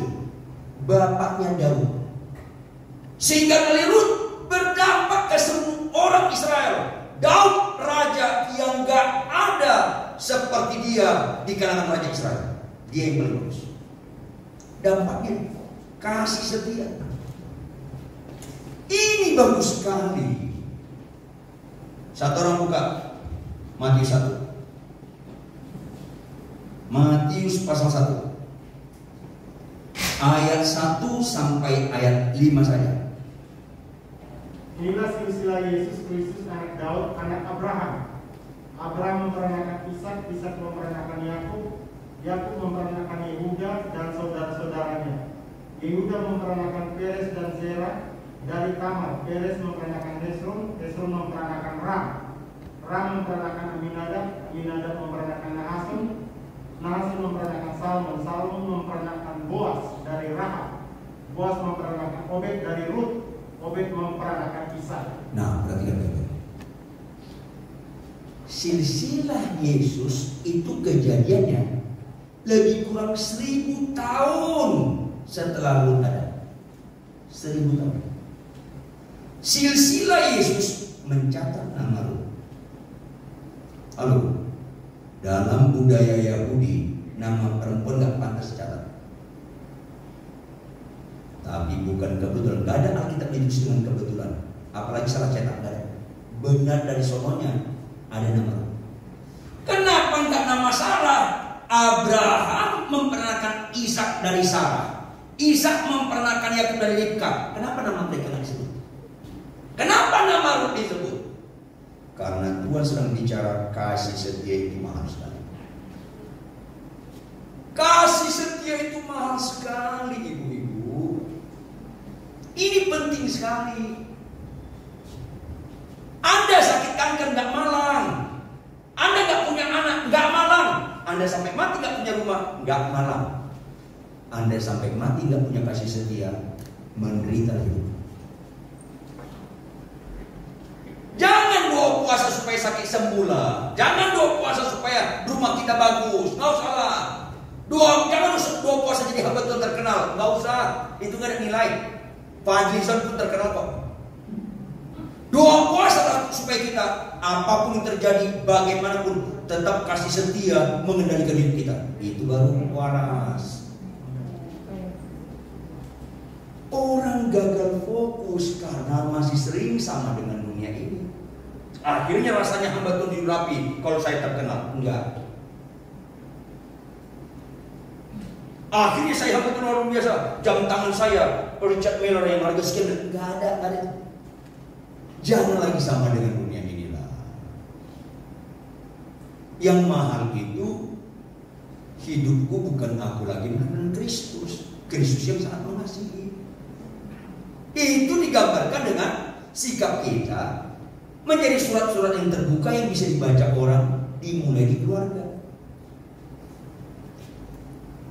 [SPEAKER 2] bapaknya Daud. Sehingga dari Rut berdampak ke semua orang Israel. Daud raja yang gak ada seperti dia di kalangan raja Israel. Dia yang paling bagus. Dampaknya kasih setia. Ini bagus sekali. Satu orang buka Matius 1. Matius pasal 1 ayat 1 sampai ayat 5 saja.
[SPEAKER 4] Inilah silsilah Yesus Kristus, anak Daud, anak Abraham. Abraham memperanakan Ishak, Ishak memperanakan Yakub, Yakub memperanakan Yehuda dan saudara-saudaranya. Yehuda memperanakan Peres dan Zerah. Dari Tamar, Peres memperanakan Hesron, Hesron memperanakan Ram, Ram memperanakan Aminadab, Aminadab memperanakan Nahason, Nahason memperanakan Salmon, Salmon memperanakan Boas dari Rahab, Boas memperanakan Obed dari Rut, Obed memperanakan Isai.
[SPEAKER 2] Nah, perhatikan baik-baik. Silsilah Yesus itu kejadiannya lebih kurang 1000 tahun setelah Rut ada. 1000 tahun. Silsilah Yesus mencatat nama Rut. Lalu dalam budaya Yahudi nama perempuan gak pantas dicatat. Tapi bukan kebetulan, gak ada Alkitab itu dengan kebetulan. Apalagi salah cetak, gak ada. Benar dari sononya ada nama Rut. Kenapa gak nama Sarah? Abraham memperanakan Ishak dari Sarah. Ishak memperanakan Yakub dari Ribka. Kenapa nama mereka gak disebut? Kenapa nama Rut disebut? Karena Tuhan sedang bicara kasih setia itu mahal sekali. Kasih setia itu mahal sekali, ibu-ibu. Ini penting sekali. Anda sakit kanker gak malang. Anda gak punya anak gak malang. Anda sampai mati gak punya rumah gak malang. Anda sampai mati gak punya kasih setia, menderita hidup. Jangan doa puasa supaya sakit sembuh lah. Jangan doa puasa supaya rumah kita bagus. Nggak usah lah. Jangan doa puasa jadi hamba Tuhan terkenal. Nggak usah. Itu nggak ada nilai. Pak Jason pun terkenal kok. Doa puasa lah supaya kita apapun yang terjadi, bagaimanapun tetap kasih setia mengendalikan hidup kita. Itu baru waras. Orang gagal fokus karena masih sering sama dengan dunia ini. Akhirnya rasanya hamba Tuhan diurapi kalau saya terkenal. Enggak. Akhirnya saya hamba Tuhan luar biasa. Jam tangan saya Richard Miller yang harga sekian. Enggak ada. Jangan lagi sama dengan dunia inilah. Yang mahal itu hidupku bukan aku lagi, melainkan Kristus. Kristus yang sangat mengasihi. Itu digambarkan dengan sikap kita menjadi surat-surat yang terbuka yang bisa dibaca orang, dimulai di keluarga.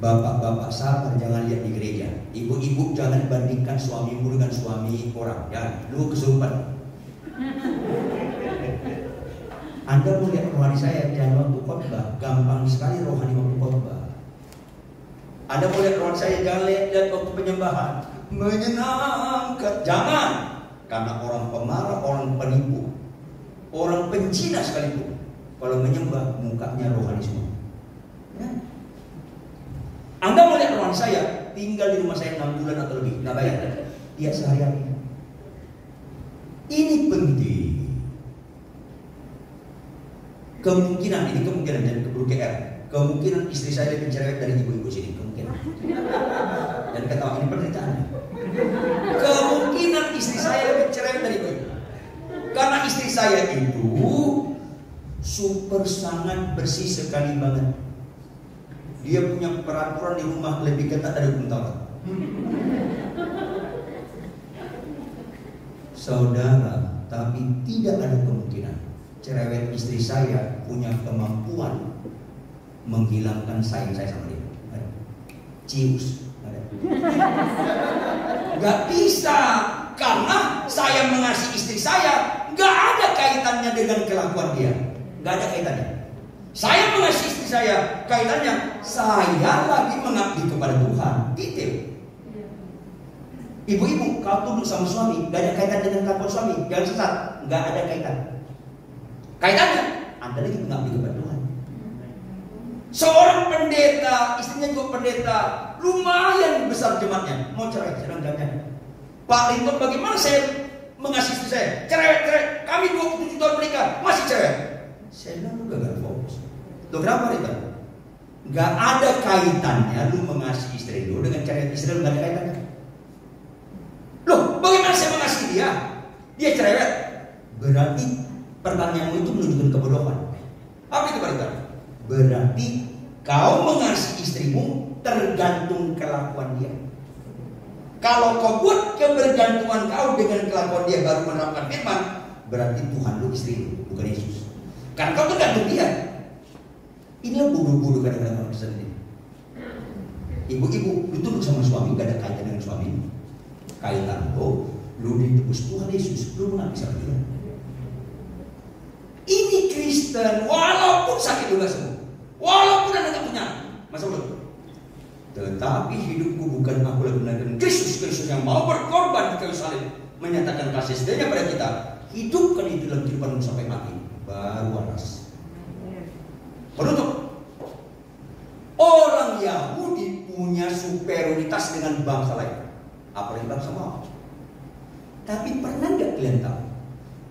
[SPEAKER 2] Bapak-bapak sabar, jangan lihat di gereja. Ibu-ibu jangan bandingkan suamimu dengan suami orang. Ya, lu kesurupan. Anda mau lihat rohani saya jangan waktu khotbah, gampang sekali rohani waktu khotbah. Anda mau lihat rohani saya jangan lihat waktu penyembahan, menyenangkan. Jangan, karena orang pemarah, orang penipu, orang pencina sekalipun, kalau menyembah mukanya rohani semua. Ya. Anda mau lihat rohani saya tinggal di rumah saya 6 bulan atau lebih, nggak bayar? Dia sehari-hari. Ini penting. Kemungkinan, ini kemungkinan, dan keburu GR, kemungkinan istri saya lebih cerewet dari ibu-ibu sini, kemungkinan. Dan ketawa, ini penderitaan. Kemungkinan istri saya lebih cerewet dari ibu-ibu. Karena istri saya itu super sangat bersih sekali banget. Dia punya peraturan di rumah lebih ketat dari hukum Taurat. Saudara, tapi tidak ada kemungkinan cerewet istri saya punya kemampuan menghilangkan sayang saya sama dia. Ada. Cius. Ada. Gak bisa, karena saya mengasihi istri saya. Gak ada kaitannya dengan kelakuan dia. Gak ada kaitannya. Saya mengasihi istri saya, kaitannya saya lagi mengabdi kepada Tuhan. Gitu. Ibu-ibu, kalau tunduk sama suami, gak ada kaitan dengan kelakuan suami. Jangan sesat, gak ada kaitan. Kaitannya, Anda lagi mengabdi kepada Tuhan. Seorang pendeta, istrinya juga pendeta, lumayan besar jemaatnya. Mau cerai, sedang gantian. Pak Linton, bagaimana saya mengasihi istri saya? Cerewet. Kami 27 tahun menikah, masih cerewet. Saya bilang, lu gagal fokus. Loh kenapa Linton? Gak ada kaitannya lu mengasihi istri lu dengan cerewet istri lu, gak ada kaitannya. Loh, bagaimana saya mengasihi dia? Dia cerewet. Berarti pertanyaanmu itu menunjukkan kebodohan. Apa itu Pak? Berarti kau mengasihi istrimu tergantung kelakuan dia. Kalau kau buat kebergantungan kau dengan kelakuan dia baru menerapkan firman, berarti Tuhan lu istri lu, bukan Yesus. Karena kau tergantung dia. Inilah bodoh-bodoh kadang-kadang orang Kristen ini. Ibu-ibu, lu tunduk sama suami, gak ada kaitan dengan suami. Kaitan lo, lu ditebus Tuhan Yesus, lu mengabdi sama dia. Ini Kristen, walaupun sakit juga sembuh, walaupun anda gak punya, masa belum? Tetapi hidupku bukan aku lagi menaikkan Kristus yang mau berkorban di kayu salib, menyatakan kasih setianya pada kita. Hidupkan itu dalam kehidupanmu sampai mati, baru waras. Penutup. Orang Yahudi punya superioritas dengan bangsa lain. Apalagi bangsa mau. Tapi pernah nggak kalian tahu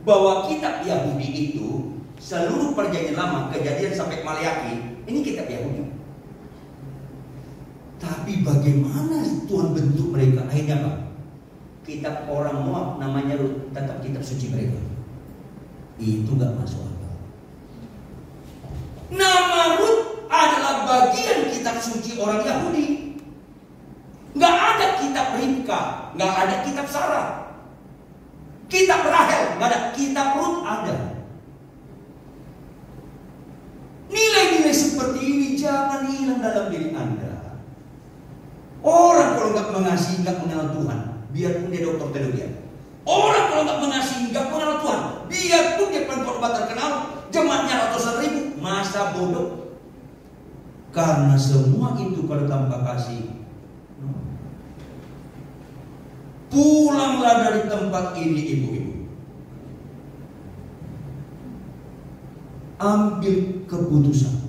[SPEAKER 2] bahwa kitab Yahudi itu seluruh perjanjian lama, Kejadian sampai Maleakhi, ini kitab Yahudi. Tapi bagaimana Tuhan bentuk mereka? Akhirnya apa? Kitab orang Moab namanya tetap kitab suci mereka. Itu nggak masuk akal. Nama Rut adalah bagian kitab suci orang Yahudi. Nggak ada kitab Ribka, nggak ada kitab Sarah, kitab Rahel nggak ada, kitab Rut ada. Nilai-nilai seperti ini jangan hilang dalam diri Anda. Orang kalau nggak mengasihi, nggak mengenal Tuhan, biarpun dia dokter teologi. Orang kalau nggak mengasihi, nggak mengenal Tuhan, biarpun dia pengkhotbah terkenal, jemaatnya ratusan ribu, masa bodoh. Karena semua itu kalau tanpa kasih. Pulanglah dari tempat ini ibu-ibu. Ambil keputusan.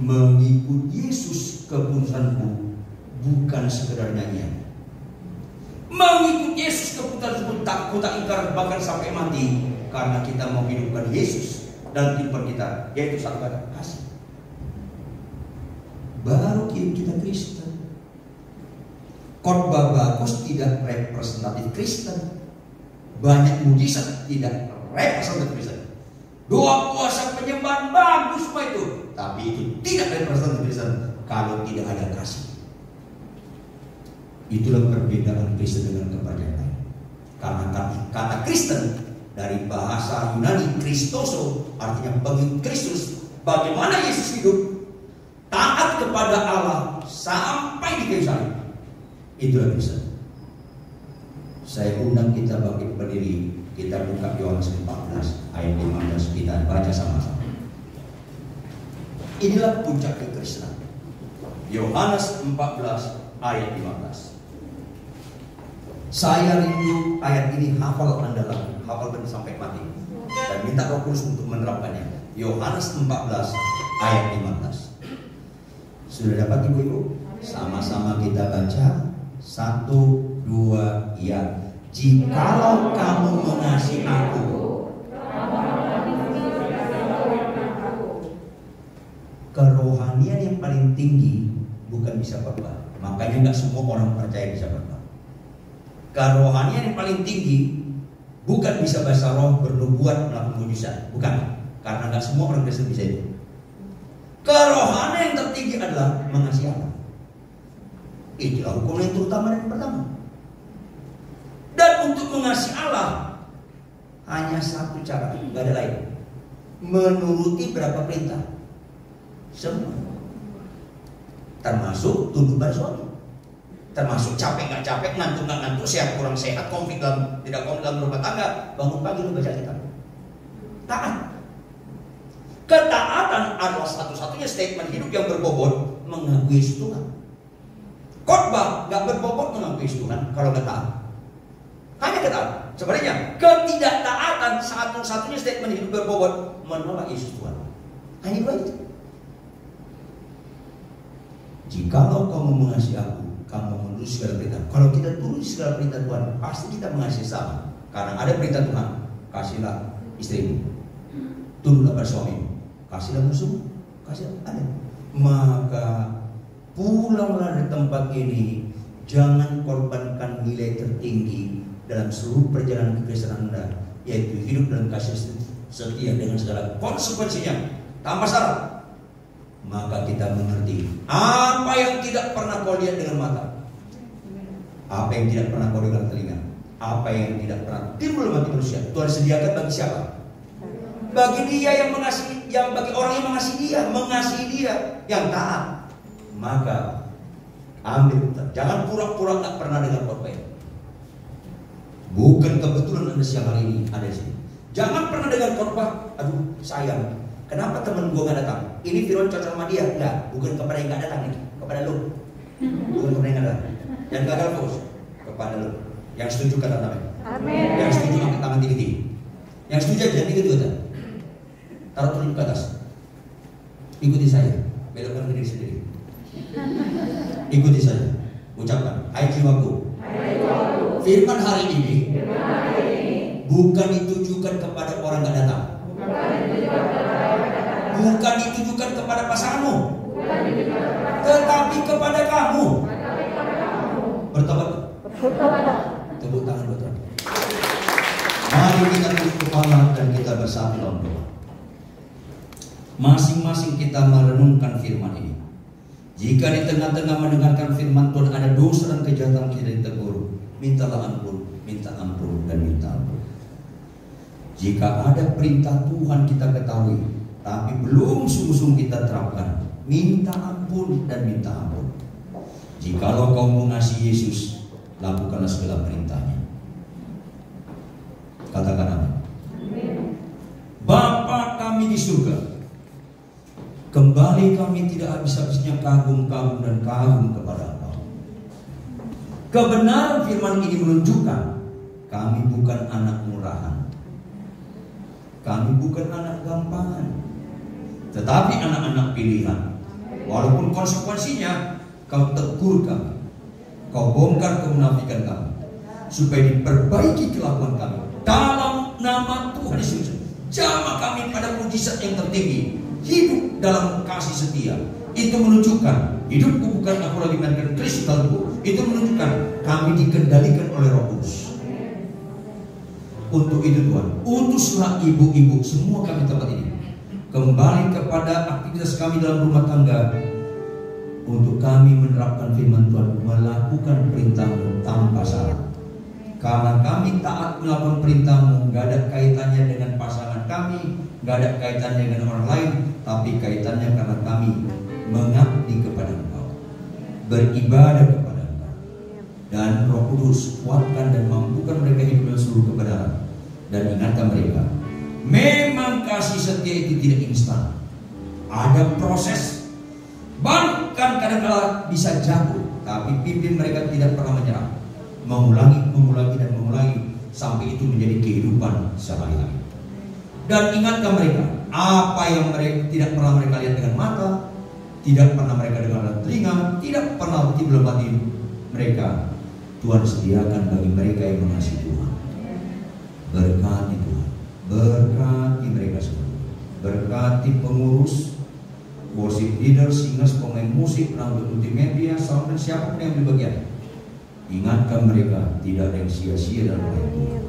[SPEAKER 2] Mengikut Yesus keputusanmu bukan sekedar nyanyian. Mengikut Yesus keputusanmu tak ingkar bahkan sampai mati. Karena kita mau hidupkan Yesus dalam kehidupan kita. Yaitu satu kata, kasih. Baru kita Kristen. Khotbah bagus tidak representatif Kristen. Banyak mujizat tidak representatif Kristen. Doa puasa penyembahan bagus semua itu, tapi itu tidak representatif Kristen kalau tidak ada kasih. Itulah perbedaan Kristen dengan kepercayaan lain. Karena kata Kristen dari bahasa Yunani Kristoso artinya bagi Kristus, bagaimana Yesus hidup, taat kepada Allah sampai di kayu salib. Itulah Kristen. Saya undang kita bangkit berdiri. Kita buka Yohanes 14 ayat 15, kita baca sama-sama. Inilah puncak kekristenan. Yohanes 14 ayat 15. Saya rindu ayat ini hafal Anda lagi, hafal benar sampai mati. Dan minta Roh Kudus untuk menerapkannya. Yohanes 14 ayat 15. Sudah dapat ibu-ibu? Sama-sama kita baca. 1, 2, ya. Jikalau kamu mengasihi aku, tinggi bukan bisa khotbah. Makanya nggak semua orang percaya bisa khotbah. Kerohanian yang paling tinggi bukan bisa bahasa roh, bernubuat, melakukan mujizat, bukan. Karena nggak semua orang Kristen bisa itu. Kerohanian yang tertinggi adalah mengasihi Allah. Itulah hukum yang terutama dan pertama. Dan untuk mengasihi Allah hanya satu cara, nggak ada lain. Menuruti berapa perintah? Semua. Termasuk tunduk pada suami. Termasuk capek nggak capek, ngantuk nggak ngantuk, sehat kurang sehat, konflik dalam tidak konflik dalam rumah tangga, bangun pagi lu baca kitab. Taat. Ketaatan adalah satu-satunya statement hidup yang berbobot mengakui Yesus Tuhan. Khotbah nggak berbobot mengakui Yesus Tuhan kalau nggak taat. Hanya ketaatan. Sebenarnya ketidaktaatan satu-satunya statement hidup berbobot menolak Yesus Tuhan. Hanya dua itu. Jikalau kamu mengasihi aku, kamu memenuhi segala perintah. Kalau kita turuti segala perintah Tuhan, pasti kita mengasihi sama. Karena ada perintah Tuhan, kasihlah istrimu, tunduklah pada suamimu, kasihlah musuhmu, kasihlah ada. Maka pulanglah dari tempat ini, jangan korbankan nilai tertinggi dalam seluruh perjalanan kekristenan Anda, yaitu hidup dalam kasih setia dengan segala konsekuensinya tanpa syarat. Maka kita mengerti apa yang tidak pernah kau lihat dengan mata, apa yang tidak pernah kau dengar telinga, apa yang tidak pernah timbul dalam hati manusia, Tuhan sediakan bagi siapa? Bagi dia yang mengasihi, bagi orang yang mengasihi dia, yang taat. Maka ambil, jangan pura-pura nggak pernah dengar khotbah. Bukan kebetulan Anda siang hari ini ada di sini. Jangan pernah dengar khotbah. Aduh sayang, kenapa temen gue gak datang? Ini firman cocok sama dia? Enggak, bukan kepada yang gak datang nih, kepada lu. Bukan kepada yang gak datang. Dan gagal fokus kepada lu. Yang setuju kata namanya. Amin. Yang setuju angkat tangan tinggi-tinggi. Yang setuju aja tinggi-tinggi. Taruh telunjuk ke atas. Ikuti saya. Belokkan ke diri sendiri. Ikuti saya. Ucapkan, hai jiwaku. Firman hari ini bukan ditujukan kepada orang gak datang. Bukan ditujukan kepada pasanganmu, tetapi kepada kamu. Bertobat. Tepuk tangan buat Tuhan. Mari kita tunduk kepala dan kita bersatu dalam doa. Masing-masing kita merenungkan firman ini. Jika di tengah-tengah mendengarkan firman Tuhan ada dosa dan kejahatan kita ditegur, mintalah ampun, minta ampun dan minta ampun. Jika ada perintah Tuhan kita ketahui, tapi belum sungguh-sungguh kita terapkan, minta ampun dan minta ampun. Jikalau kau mengasihi Yesus, lakukanlah segala perintahnya. Katakan amin. Bapa kami di surga, kembali kami tidak habis-habisnya kagum-kagum dan kagum kepada Engkau. Kebenaran firman ini menunjukkan kami bukan anak murahan, kami bukan anak gampangan, tetapi anak-anak pilihan. Walaupun konsekuensinya kau tegur kami, kau bongkar kemunafikan kami, supaya diperbaiki kelakuan kami dalam nama Tuhan Yesus. Jamah kami pada mujizat yang tertinggi, hidup dalam kasih setia. Itu menunjukkan hidupku bukan aku lagi melainkan Kristus dalamku. Itu menunjukkan kami dikendalikan oleh Roh Kudus. Untuk itu Tuhan, utuslah ibu-ibu semua kami tempat ini kembali kepada aktivitas kami dalam rumah tangga, untuk kami menerapkan firman Tuhan, melakukan perintah-Mu tanpa syarat. Karena kami taat melakukan perintah-Mu, gak ada kaitannya dengan pasangan kami, gak ada kaitannya dengan orang lain, tapi kaitannya karena kami mengabdi kepada Engkau, beribadah kepada Engkau. Dan Roh Kudus kuatkan dan mampukan mereka hidup dalam seluruh kebenaran. Dan ingatkan mereka, memang kasih setia itu tidak instan, ada proses, bahkan kadang-kadang bisa jatuh, tapi pimpin mereka tidak pernah menyerah, mengulangi dan mengulangi sampai itu menjadi kehidupan sehari-hari. Dan ingatkan mereka, apa yang mereka tidak pernah mereka lihat dengan mata, tidak pernah mereka dengar dengan telinga, tidak pernah timbul dalam hati mereka, Tuhan sediakan bagi mereka yang mengasihi Tuhan. Berkati Tuhan, berkati mereka semua, berkati pengurus, worship leader, singers, pemain musik, penanggung multimedia, sound, dan siapapun yang berbagian. Ingatkan mereka, tidak ada yang sia-sia dalam hidup.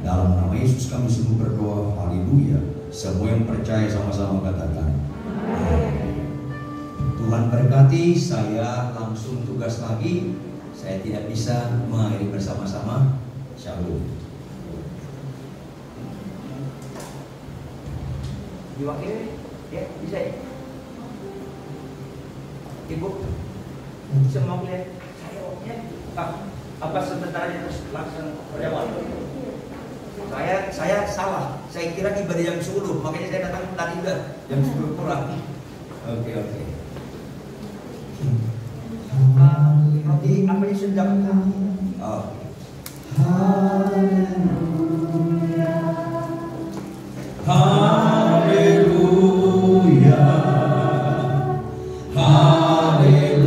[SPEAKER 2] Dalam nama Yesus kami sungguh berdoa, haleluya. Semua yang percaya sama-sama katakan Tuhan berkati. Saya langsung tugas lagi. Saya tidak bisa mengakhiri bersama-sama. Shalom.
[SPEAKER 5] Diwakili? Ya, bisa ya? Ibu? Bisa mewakili? Saya wakilnya apa sebentar aja terus langsung berjawab? Saya salah. Saya kira ibadah jam 10, makanya saya datang tadi udah jam 10 kurang. Oke. Roti apa yang sudah dapat? Oh.
[SPEAKER 1] Haleluya.
[SPEAKER 2] Haleluya. Haleluya.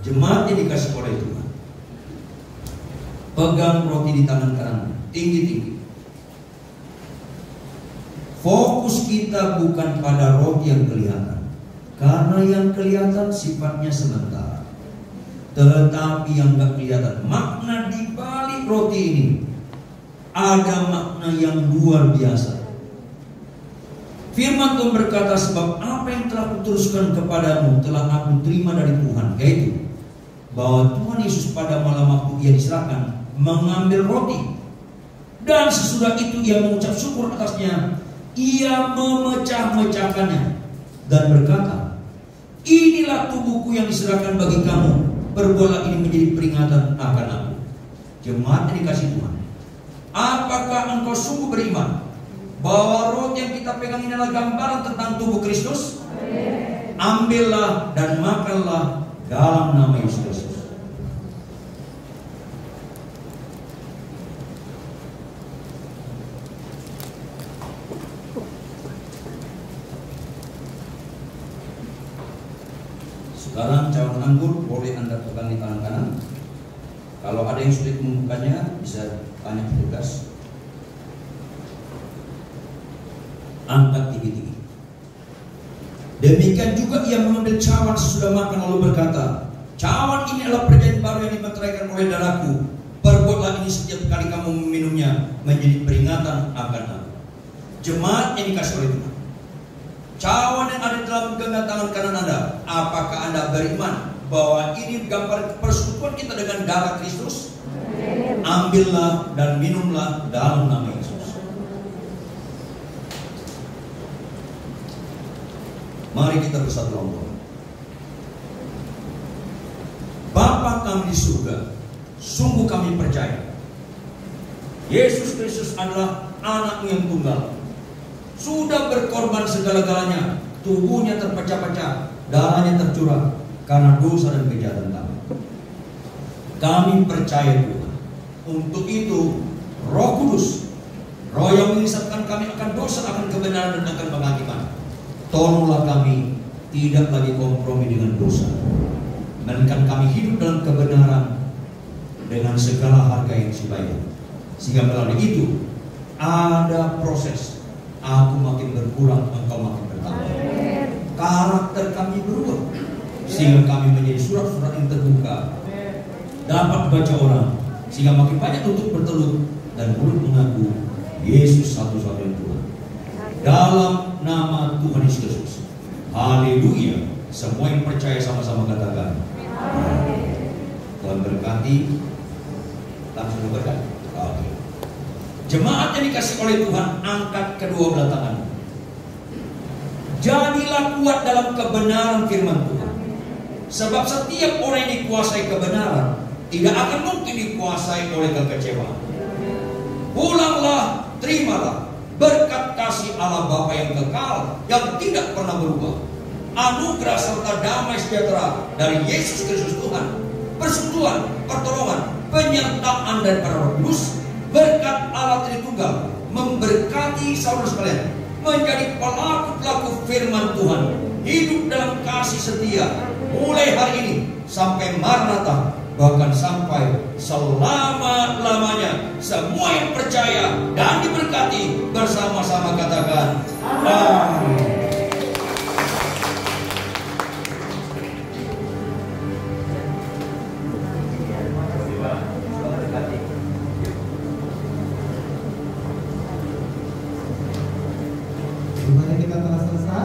[SPEAKER 2] Jemaat yang dikasih oleh Tuhan, pegang roti di tangan kanan tinggi-tinggi. Fokus kita bukan pada roti yang kelihatan, karena yang kelihatan sifatnya sementara. Tetapi yang gak kelihatan, makna di balik roti ini ada makna yang luar biasa. Firman Tuhan berkata, sebab apa yang telah kuteruskan kepadamu telah aku terima dari Tuhan, yaitu bahwa Tuhan Yesus pada malam waktu ia diserahkan mengambil roti, dan sesudah itu ia mengucap syukur atasnya, ia memecah-mecahkannya dan berkata, inilah tubuhku yang diserahkan bagi kamu, perbuatlah ini menjadi peringatan akan aku. Jemaat yang dikasih Tuhan, apakah engkau sungguh beriman bahwa roti yang kita pegang ini adalah gambaran tentang tubuh Kristus? Ambillah dan makanlah dalam nama Yesus Kristus. Sekarang cawan anggur boleh Anda pegang di tangan kanan. Kalau ada yang sulit membukanya, bisa tanya petugas. Angkat tinggi-tinggi. Demikian juga ia mengambil cawan sesudah makan lalu berkata, cawan ini adalah perjanjian baru yang dimeteraikan oleh darahku. Perbuatlah ini setiap kali kamu meminumnya menjadi peringatan akan aku. Jemaat yang dikasih oleh Tuhan, cawan yang ada dalam genggam tangan kanan Anda, apakah Anda beriman bahwa ini gambar persekutuan kita dengan darah Kristus? Ambillah dan minumlah dalam nama Yesus. Mari kita bersatu dalam doa. Bapa kami di surga, sungguh kami percaya Yesus Kristus adalah anak-Mu yang tunggal, sudah berkorban segala-galanya, tubuhnya terpecah-pecah, darahnya tercurah karena dosa dan kejahatan kami. Kami percaya Tuhan. Untuk itu Roh Kudus, Roh yang mengisapkan kami akan dosa, akan kebenaran dan akan penghakiman, tolonglah kami tidak lagi kompromi dengan dosa. melainkan kami hidup dalam kebenaran dengan segala harga yang dibayar. Sehingga melalui itu ada proses. Aku makin berkurang, engkau makin bertambah. Karakter kami berubah, sehingga kami menjadi surat-surat yang terbuka, dapat dibaca orang, sehingga makin banyak untuk bertelur dan mulut mengaku Yesus satu-satunya Tuhan. Dalam nama Tuhan Yesus Kristus. Haleluya. Semua yang percaya sama-sama katakan. Tuhan berkati. Langsung berkati. Oke. Jemaat yang dikasih oleh Tuhan, angkat kedua belah tangan. Jadilah kuat dalam kebenaran firman Tuhan. Sebab setiap orang yang dikuasai kebenaran tidak akan mungkin dikuasai oleh kekecewaan. Pulanglah, terimalah berkat kasih Allah Bapa yang kekal, yang tidak pernah berubah. Anugerah serta damai sejahtera dari Yesus Kristus Tuhan, persekutuan, pertolongan, penyertaan dan para roh kudus, berkat Allah Tritunggal memberkati saudara sekalian, menjadi pelaku-pelaku firman Tuhan, hidup dalam kasih setia mulai hari ini sampai Maranatha, bahkan sampai selama-lamanya. Semua yang percaya dan diberkati bersama-sama katakan amin.
[SPEAKER 1] Gimana kita telah selesai?